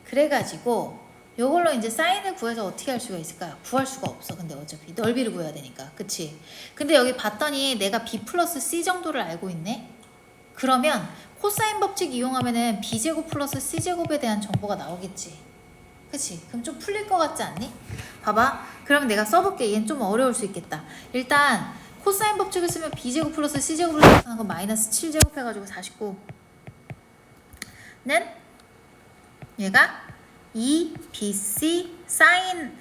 그래가지고 요걸로 이제 사인을 구해서 어떻게 할 수가 있을까요? 구할 수가 없어. 근데 어차피 넓이를 구해야 되니까. 그치? 근데 여기 봤더니 내가 B 플러스 C 정도를 알고 있네? 그러면 코사인 법칙 이용하면은 B제곱 플러스 C제곱에 대한 정보가 나오겠지. 그치? 그럼 좀 풀릴 것 같지 않니? 봐봐. 그러면 내가 써볼게. 얘는 좀 어려울 수 있겠다. 일단 코사인 법칙을 쓰면 B제곱 플러스 C제곱을 하는 건 마이너스 7제곱 해가지고 49는 얘가 2BC 사인이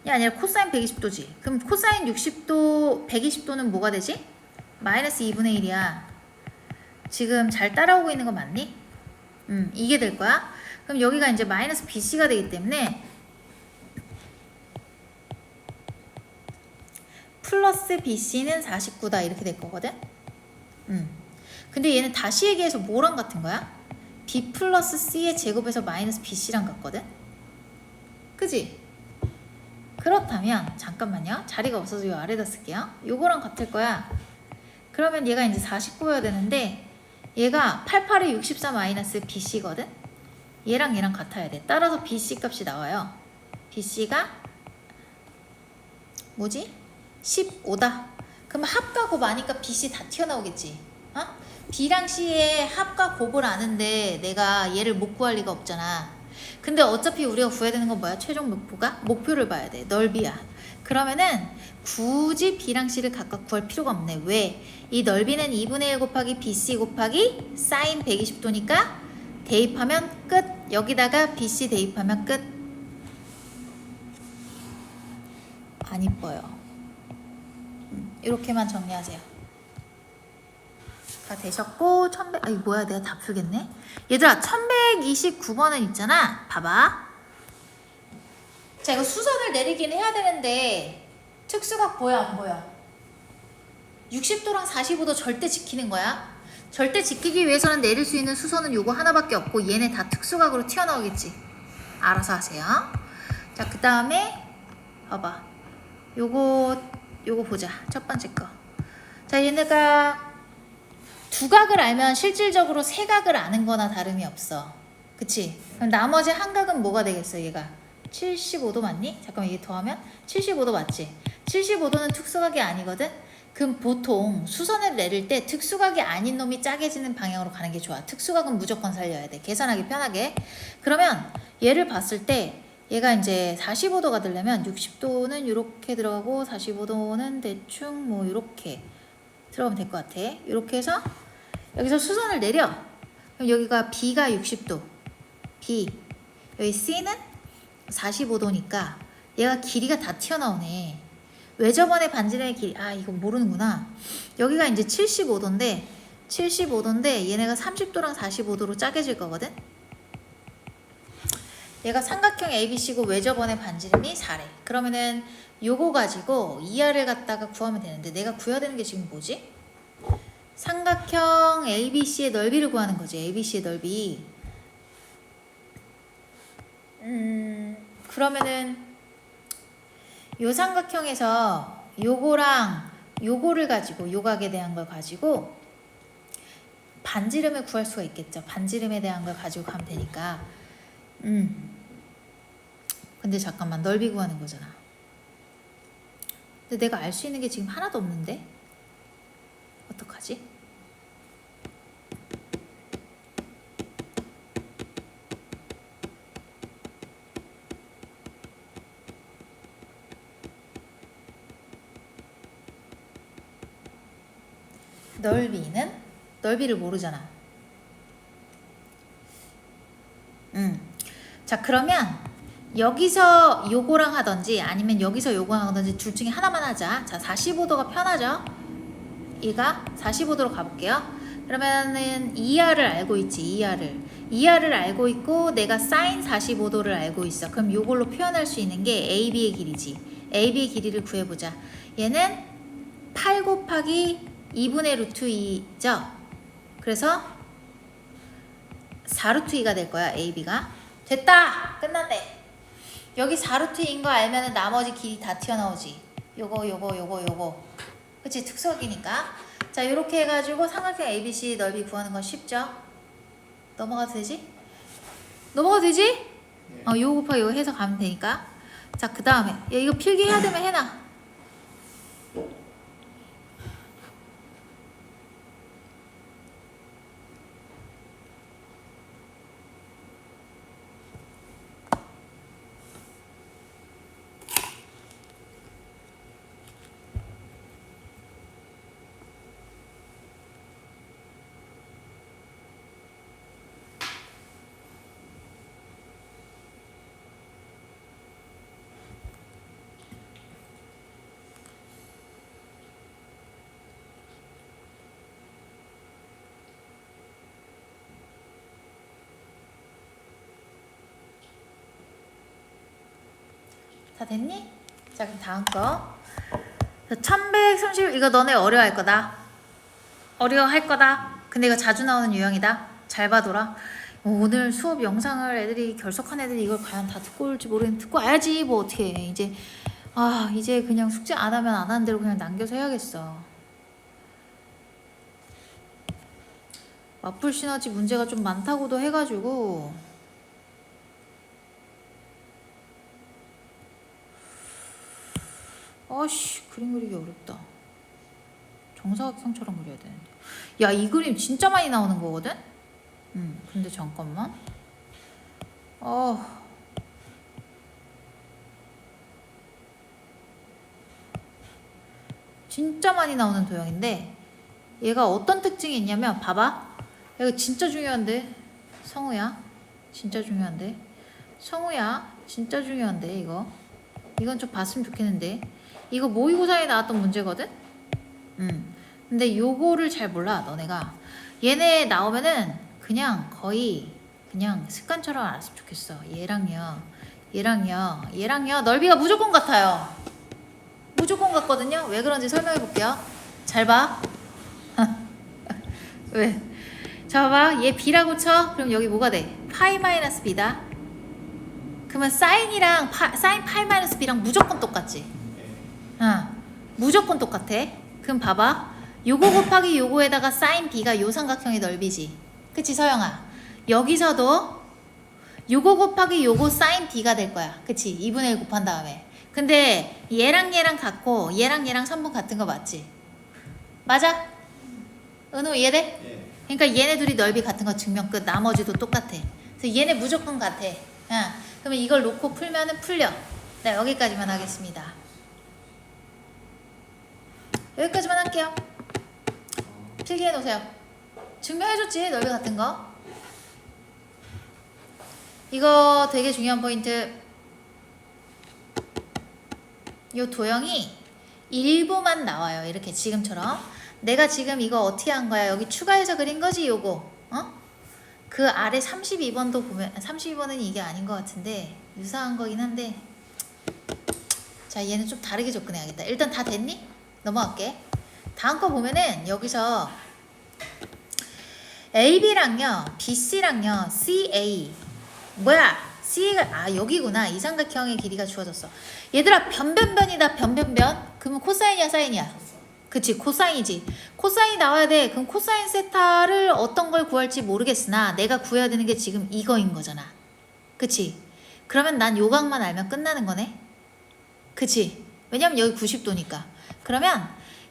아니라 코사인 120도지. 그럼 코사인 60도, 120도는 뭐가 되지? 마이너스 2분의 1이야. 지금 잘 따라오고 있는 거 맞니? 이게 될 거야. 그럼 여기가 이제 마이너스 BC가 되기 때문에 플러스 BC는 49다 이렇게 될 거거든. 근데 얘는 다시 얘기해서 뭐랑 같은 거야? B 플러스 C의 제곱에서 마이너스 BC랑 같거든? 그지? 그렇다면 잠깐만요. 자리가 없어서 요 아래다 쓸게요. 요거랑 같을 거야. 그러면 얘가 이제 49여야 되는데 얘가 88에 64 마이너스 BC거든? 얘랑 얘랑 같아야 돼. 따라서 BC 값이 나와요. BC가 뭐지? 15다. 그럼 합과 곱 아니까 BC 다 튀어나오겠지. B랑 C의 합과 곱을 아는데 내가 얘를 못 구할 리가 없잖아. 근데 어차피 우리가 구해야 되는 건 뭐야? 최종 목표가? 목표를 봐야 돼. 넓이야. 그러면은 굳이 B랑 C를 각각 구할 필요가 없네. 왜? 이 넓이는 2분의 1 곱하기 BC 곱하기 사인 120도니까 대입하면 끝. 여기다가 BC 대입하면 끝. 안 이뻐요. 이렇게만 정리하세요. 다 되셨고 1100 아이 뭐야 내가 다 풀겠네. 얘들아 1129번은 있잖아. 봐봐. 자 이거 수선을 내리긴 해야 되는데 특수각 보여 안 보여? 60도랑 45도 절대 지키는 거야. 절대 지키기 위해서는 내릴 수 있는 수선은 요거 하나밖에 없고 얘네 다 특수각으로 튀어나오겠지. 알아서 하세요. 자 그 다음에 봐봐. 요거 보자. 첫 번째 거. 자 얘네가 두각을 알면 실질적으로 세각을 아는 거나 다름이 없어. 그치? 그럼 나머지 한 각은 뭐가 되겠어 얘가? 75도 맞니? 잠깐만 이게 더하면 75도 맞지? 75도는 특수각이 아니거든? 그럼 보통 수선을 내릴 때 특수각이 아닌 놈이 짜게지는 방향으로 가는 게 좋아. 특수각은 무조건 살려야 돼. 계산하기 편하게. 그러면 얘를 봤을 때 얘가 이제 45도가 되려면 60도는 이렇게 들어가고 45도는 대충 뭐 이렇게 들어가면 될 것 같아. 이렇게 해서 여기서 수선을 내려. 그럼 여기가 B가 60도. B. 여기 C는 45도니까 얘가 길이가 다 튀어나오네. 외접원의 반지름의 길이. 아 이거 모르는구나. 여기가 이제 75도인데 얘네가 30도랑 45도로 짜게질 거거든. 얘가 삼각형 ABC고 외접원의 반지름이 4래. 그러면은 요거 가지고 2R을 갖다가 구하면 되는데 내가 구해야 되는 게 지금 뭐지? 삼각형 ABC의 넓이를 구하는 거지. ABC의 넓이. 그러면은 요 삼각형에서 요거랑 요거를 가지고 요각에 대한 걸 가지고 반지름을 구할 수가 있겠죠. 반지름에 대한 걸 가지고 가면 되니까. 근데 잠깐만 넓이 구하는 거잖아. 근데 내가 알 수 있는 게 지금 하나도 없는데? 어떡하지? 넓이를 모르잖아. 자 그러면 여기서 요거랑 하던지 아니면 여기서 요거랑 하던지 둘 중에 하나만 하자. 자 45도가 편하죠? 얘가 45도로 가볼게요. 그러면은 2R을 알고 있지. 2R을 알고 있고 내가 사인 45도를 알고 있어. 그럼 요걸로 표현할 수 있는 게 AB의 길이지. AB의 길이를 구해보자. 얘는 8 곱하기 2분의 루트 2죠. 그래서 4루트 2가 될 거야. AB가. 됐다! 끝났네. 여기 4루트 2인 거 알면은 나머지 길이 다 튀어나오지. 요거. 그치? 특수각이니까. 자, 요렇게 해가지고 삼각형 ABC 넓이 구하는 건 쉽죠? 넘어가도 되지? 네. 요 곱하기 요 해서 가면 되니까. 자, 그 다음에. 야, 이거 필기해야 되면 해놔. 다 됐니? 자 그럼 다음 거 1130 이거 너네 어려워할 거다. 근데 이거 자주 나오는 유형이다. 잘 봐둬라. 오늘 수업 영상을 애들이 결석한 애들이 이걸 과연 다 듣고 올지 모르겠는데 듣고 와야지. 뭐 어떻게 해. 이제 그냥 숙제 안 하면 안 하는 대로 그냥 남겨서 해야겠어. 맞불 시너지 문제가 좀 많다고도 해가지고 그림 그리기 어렵다. 정사각형처럼 그려야 되는데. 야, 이 그림 진짜 많이 나오는 거거든? 근데 잠깐만. 진짜 많이 나오는 도형인데 얘가 어떤 특징이 있냐면 봐봐. 이거 진짜 중요한데 성우야. 진짜 중요한데 성우야. 진짜 중요한데 이건 좀 봤으면 좋겠는데 이거 모의고사에 나왔던 문제거든? 근데 요거를 잘 몰라 너네가. 얘네 나오면은 그냥 거의 그냥 습관처럼 알았으면 좋겠어. 얘랑요 넓이가 무조건 같아요. 무조건 같거든요. 왜 그런지 설명해 볼게요. 잘 봐. 왜? 자 봐봐. 얘 b라고 쳐. 그럼 여기 뭐가 돼? 파이 마이너스 b다. 그러면 사인이랑 사인 파이 마이너스 b랑 무조건 똑같지? 무조건 똑같아. 그럼 봐봐. 요거 곱하기 요거에다가 사인 b가 요 삼각형의 넓이지. 그치 서영아? 여기서도 요거 곱하기 요거 사인 b가 될 거야. 그치? 2분의 1 곱한 다음에. 근데 얘랑 같고 얘랑 3분 같은 거 맞지? 맞아? 은호 이해돼? 네. 그러니까 얘네 둘이 넓이 같은 거 증명 끝. 나머지도 똑같아. 그래서 얘네 무조건 같아. 그러면 이걸 놓고 풀면은 풀려. 네, 여기까지만 하겠습니다. 여기까지만 할게요. 필기해 놓으세요. 증명해줬지 넓이 같은 거. 이거 되게 중요한 포인트. 요 도형이 일부만 나와요. 이렇게 지금처럼. 내가 지금 이거 어떻게 한 거야? 여기 추가해서 그린 거지 요거. 그 아래 32번도 보면 32번은 이게 아닌 것 같은데 유사한 거긴 한데 자 얘는 좀 다르게 접근해야겠다. 일단 다 됐니? 넘어갈게. 다음 거 보면은 여기서 AB랑요 BC랑요 CA 뭐야 C가 여기구나. 이 삼각형의 길이가 주어졌어. 얘들아 변변변이다. 변변변. 그러면 코사인이야 사인이야? 그치 코사인이지. 코사인이 나와야 돼. 그럼 코사인 세타를 어떤 걸 구할지 모르겠으나 내가 구해야 되는 게 지금 이거인 거잖아. 그치? 그러면 난 요각만 알면 끝나는 거네. 그치? 왜냐면 여기 90도니까. 그러면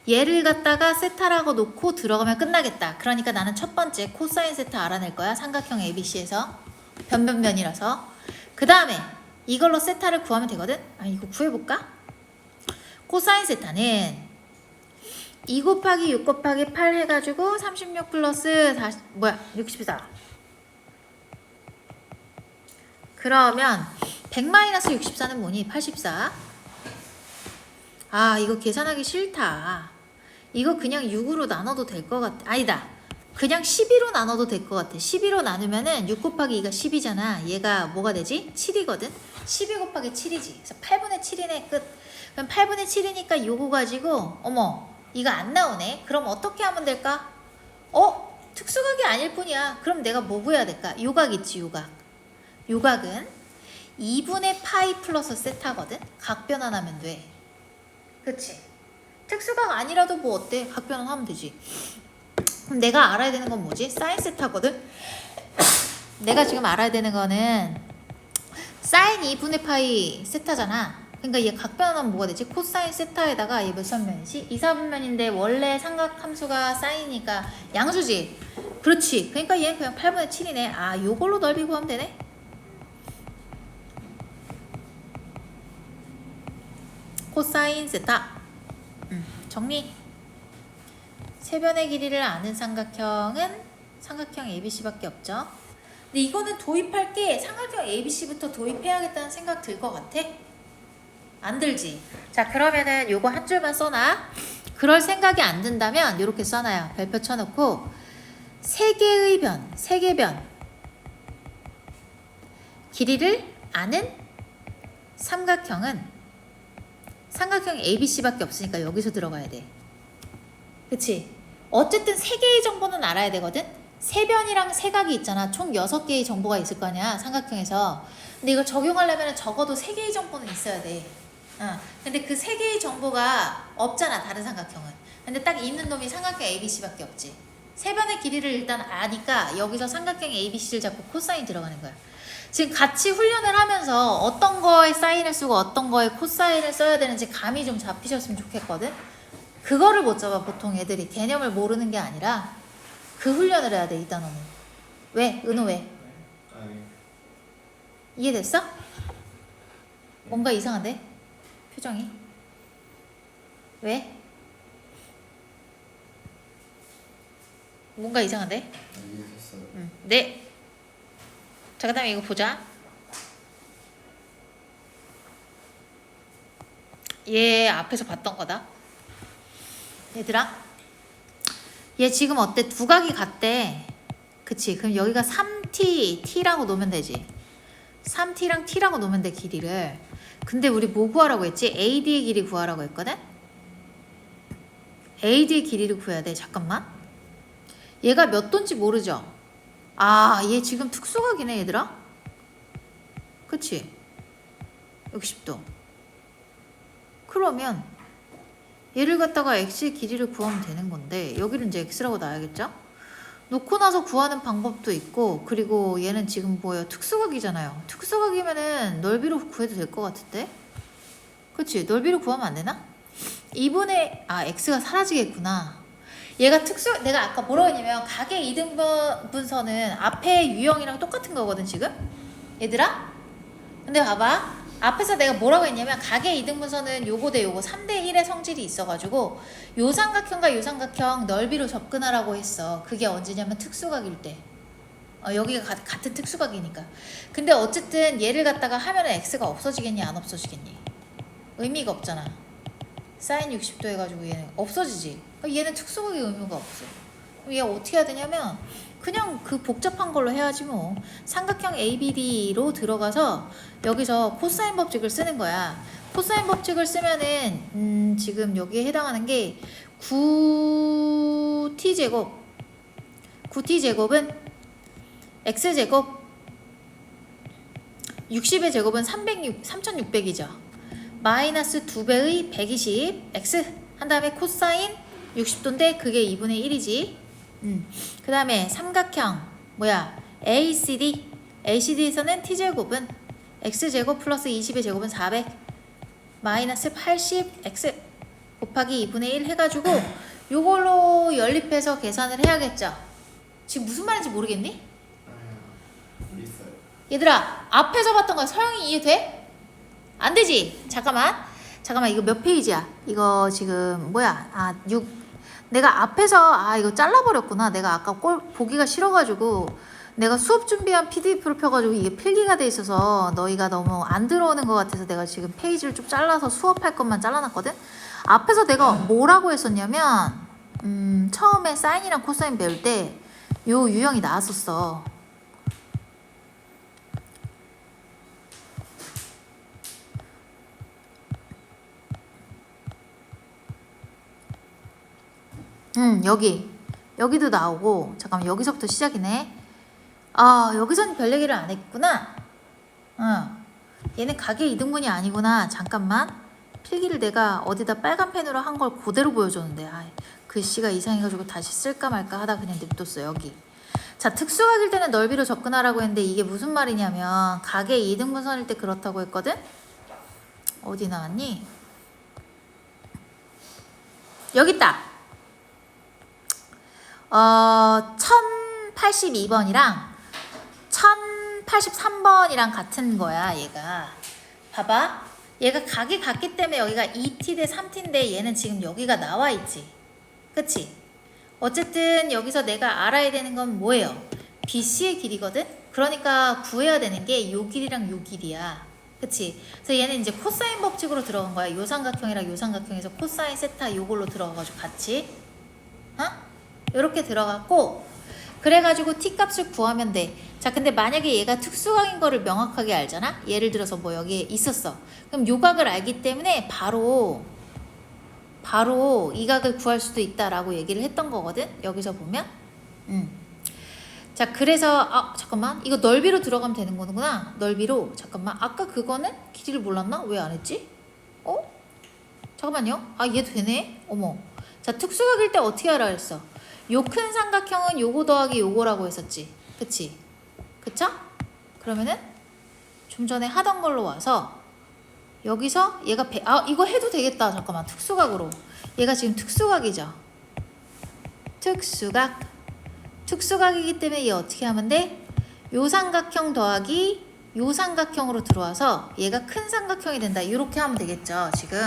얘를 갖다가 세타라고 놓고 들어가면 끝나겠다. 그러니까 나는 첫 번째 코사인 세타 알아낼 거야. 삼각형 ABC에서 변변변이라서. 그 다음에 이걸로 세타를 구하면 되거든. 이거 구해볼까? 코사인 세타는 2 곱하기 6 곱하기 8 해가지고 36 플러스 40, 64. 그러면 100 마이너스 64는 뭐니? 84. 이거 계산하기 싫다. 이거 그냥 6으로 나눠도 될 것 같아. 아니다. 그냥 12로 나눠도 될 것 같아. 12로 나누면은 6 곱하기 2가 10이잖아. 얘가 뭐가 되지? 7이거든? 12 곱하기 7이지. 그래서 8분의 7이네. 끝. 그럼 8분의 7이니까 요거 가지고 이거 안 나오네. 그럼 어떻게 하면 될까? 특수각이 아닐 뿐이야. 그럼 내가 뭐 구해야 될까? 요각 있지 요각. 요각은 2분의 파이 플러스 세타거든? 각 변환하면 돼. 그치? 특수각 아니라도 뭐 어때? 각 변환하면 되지. 그럼 내가 알아야 되는 건 뭐지? 사인 세타거든? 내가 지금 알아야 되는 거는 사인 2분의 파이 세타잖아. 그러니까 얘 각 변환하면 뭐가 되지? 코사인 세타에다가 얘 몇 삼면이지? 2, 4분면인데 원래 삼각 함수가 사인이니까 양수지? 그렇지. 그러니까 얘는 그냥 8분의 7이네. 요걸로 넓이 구하면 되네? 코사인 세타. 정리. 세변의 길이를 아는 삼각형은 삼각형 ABC밖에 없죠. 근데 이거는 도입할 게 삼각형 ABC부터 도입해야겠다는 생각 들 것 같아? 안 들지? 자 그러면은 요거 한 줄만 써놔. 그럴 생각이 안 든다면 요렇게 써놔요. 별표 쳐놓고 세 개의 변, 세 개 변 길이를 아는 삼각형은 삼각형 ABC밖에 없으니까 여기서 들어가야 돼. 그치? 어쨌든 세 개의 정보는 알아야 되거든? 세 변이랑 세 각이 있잖아. 총 6개의 정보가 있을 거 아니야 삼각형에서. 근데 이걸 적용하려면 적어도 3개의 정보는 있어야 돼. 근데 그 3개의 정보가 없잖아 다른 삼각형은. 근데 딱 있는 놈이 삼각형 ABC밖에 없지. 세 변의 길이를 일단 아니까 여기서 삼각형 ABC를 잡고 코사인 들어가는 거야. 지금 같이 훈련을 하면서 어떤 거에 사인을 쓰고 어떤 거에 코사인을 써야 되는지 감이 좀 잡히셨으면 좋겠거든. 그거를 못 잡아. 보통 애들이 개념을 모르는 게 아니라 그 훈련을 해야 돼 이 단어는. 왜? 은호 왜? 이해됐어? 뭔가 이상한데? 표정이? 왜? 뭔가 이상한데? 이해했어요. 네. 자, 그 다음에 이거 보자. 얘 앞에서 봤던 거다. 얘들아, 얘 지금 어때? 두각이 같대. 그치? 그럼 여기가 3t, t라고 놓으면 되지. 3t랑 t라고 놓으면 돼, 길이를. 근데 우리 뭐 구하라고 했지? AD의 길이 구하라고 했거든? AD의 길이를 구해야 돼. 잠깐만. 얘가 몇 도인지 모르죠? 아, 얘 지금 특수각이네, 얘들아? 그치? 60도. 그러면 얘를 갖다가 x의 길이를 구하면 되는 건데 여기를 이제 x라고 놔야겠죠? 놓고 나서 구하는 방법도 있고, 그리고 얘는 지금 뭐예요? 특수각이잖아요. 특수각이면은 넓이로 구해도 될 것 같은데? 그치? 넓이로 구하면 안 되나? 2분의 x가 사라지겠구나. 얘가 내가 아까 뭐라고 했냐면 각의 이등분선은 앞에 유형이랑 똑같은 거거든 지금? 얘들아? 근데 봐봐, 앞에서 내가 뭐라고 했냐면 각의 이등분선은 요거 대 요거 3대1의 성질이 있어가지고 요 삼각형과 요 삼각형 넓이로 접근하라고 했어. 그게 언제냐면 특수각일 때. 여기가 같은 특수각이니까. 근데 어쨌든 얘를 갖다가 하면은 x가 없어지겠니 안 없어지겠니? 의미가 없잖아. 사인 60도 해가지고 얘는 없어지지. 얘는 특수각의 의미가 없어. 그럼 얘 어떻게 해야 되냐면 그냥 그 복잡한 걸로 해야지 뭐. 삼각형 ABD로 들어가서 여기서 코사인 법칙을 쓰는 거야. 코사인 법칙을 쓰면은 지금 여기에 해당하는 게 9t제곱 9t제곱은 x제곱 60의 제곱은 3600이죠. 마이너스 2배의 120 x 한 다음에 코사인 60도인데 그게 2분의 1이지. 그 다음에 삼각형 뭐야 ACD에서는 t제곱은 x제곱 플러스 20의 제곱은 400 마이너스 80x 곱하기 2분의 1 해가지고 요걸로 연립해서 계산을 해야겠죠. 지금 무슨 말인지 모르겠니? 있어요. 얘들아, 앞에서 봤던 거 서영이 이해돼? 안 되지? 잠깐만 이거 몇 페이지야? 이거 지금 뭐야? 6. 내가 앞에서 이거 잘라버렸구나. 내가 아까 보기가 싫어가지고 내가 수업 준비한 PDF를 펴가지고 이게 필기가 돼 있어서 너희가 너무 안 들어오는 것 같아서 내가 지금 페이지를 좀 잘라서 수업할 것만 잘라놨거든. 앞에서 내가 뭐라고 했었냐면 처음에 사인이랑 코사인 배울 때 요 유형이 나왔었어. 여기도 나오고. 잠깐만, 여기서부터 시작이네. 여기서는 별 얘기를 안 했구나. 얘는 각의 이등분이 아니구나. 잠깐만, 필기를 내가 어디다 빨간 펜으로 한 걸 그대로 보여줬는데 글씨가 이상해가지고 다시 쓸까 말까 하다 그냥 냅뒀어. 여기. 자, 특수각일 때는 넓이로 접근하라고 했는데 이게 무슨 말이냐면 각의 이등분선일 때 그렇다고 했거든. 어디 나왔니? 여기 있다. 1082번이랑 1083번이랑 같은 거야. 얘가 봐봐, 얘가 각이 같기 때문에 여기가 2t 대 3t인데 얘는 지금 여기가 나와 있지. 그치? 어쨌든 여기서 내가 알아야 되는 건 뭐예요? BC의 길이거든? 그러니까 구해야 되는 게 요 길이랑 요 길이야. 그치? 그래서 얘는 이제 코사인 법칙으로 들어간 거야. 요 삼각형이랑 요 삼각형에서 코사인 세타 요걸로 들어가가지고 같이 이렇게 들어갔고, 그래가지고 t 값을 구하면 돼. 자, 근데 만약에 얘가 특수각인 거를 명확하게 알잖아? 예를 들어서 뭐 여기에 있었어. 그럼 요 각을 알기 때문에 바로 이 각을 구할 수도 있다라고 얘기를 했던 거거든. 여기서 보면. 자, 그래서 잠깐만, 이거 넓이로 들어가면 되는 거구나. 넓이로. 잠깐만, 아까 그거는 길이를 몰랐나? 왜 안 했지? 잠깐만요. 얘 되네. 어머. 자, 특수각일 때 어떻게 하라 했어? 요 큰 삼각형은 요거 더하기 요거라고 했었지. 그치? 그쵸? 그러면은 좀 전에 하던 걸로 와서 여기서 얘가 이거 해도 되겠다. 잠깐만, 특수각으로. 얘가 지금 특수각이죠. 특수각이기 때문에 얘 어떻게 하면 돼? 요 삼각형 더하기 요 삼각형으로 들어와서 얘가 큰 삼각형이 된다. 이렇게 하면 되겠죠. 지금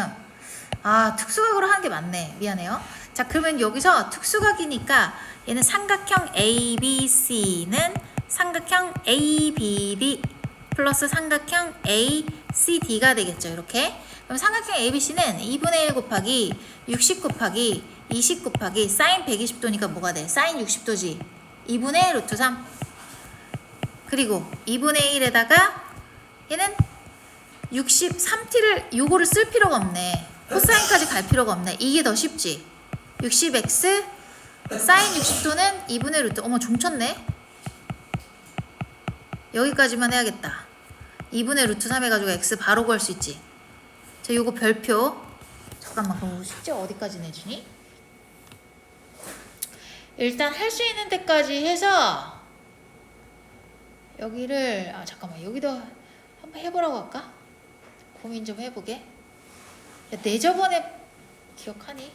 아, 특수각으로 하는 게 맞네. 미안해요. 자, 그러면 여기서 특수각이니까 얘는 삼각형 ABC는 삼각형 ABD 플러스 삼각형 ACD가 되겠죠. 이렇게. 그럼 삼각형 ABC는 2분의 1 곱하기 60 곱하기 20 곱하기 사인 120도니까 뭐가 돼? 사인 60도지. 2분의 루트 3. 그리고 2분의 1에다가 얘는 63t를 요거를 쓸 필요가 없네. 코사인까지 갈 필요가 없네. 이게 더 쉽지. 60x 사인 60도는 2분의 루트. 어머, 종쳤네. 여기까지만 해야겠다. 2분의 루트 3 해가지고 x 바로 구할 수 있지. 자, 요거 별표. 잠깐만, 그럼 숙제 어디까지 내주니? 일단 할 수 있는 데까지 해서 여기를 잠깐만, 여기도 한번 해보라고 할까? 고민 좀 해보게. 야, 내 저번에 기억하니?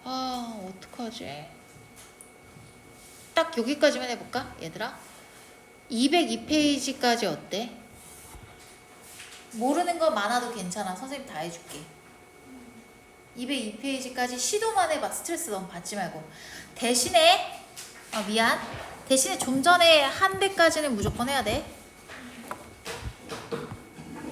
아, 어떡하지? 딱 여기까지만 해볼까? 얘들아 202페이지까지 어때? 모르는 거 많아도 괜찮아. 선생님 다 해줄게. 202페이지까지 시도만 해봐. 스트레스 너무 받지 말고. 대신에 미안. 대신에 좀 전에 한 대까지는 무조건 해야 돼.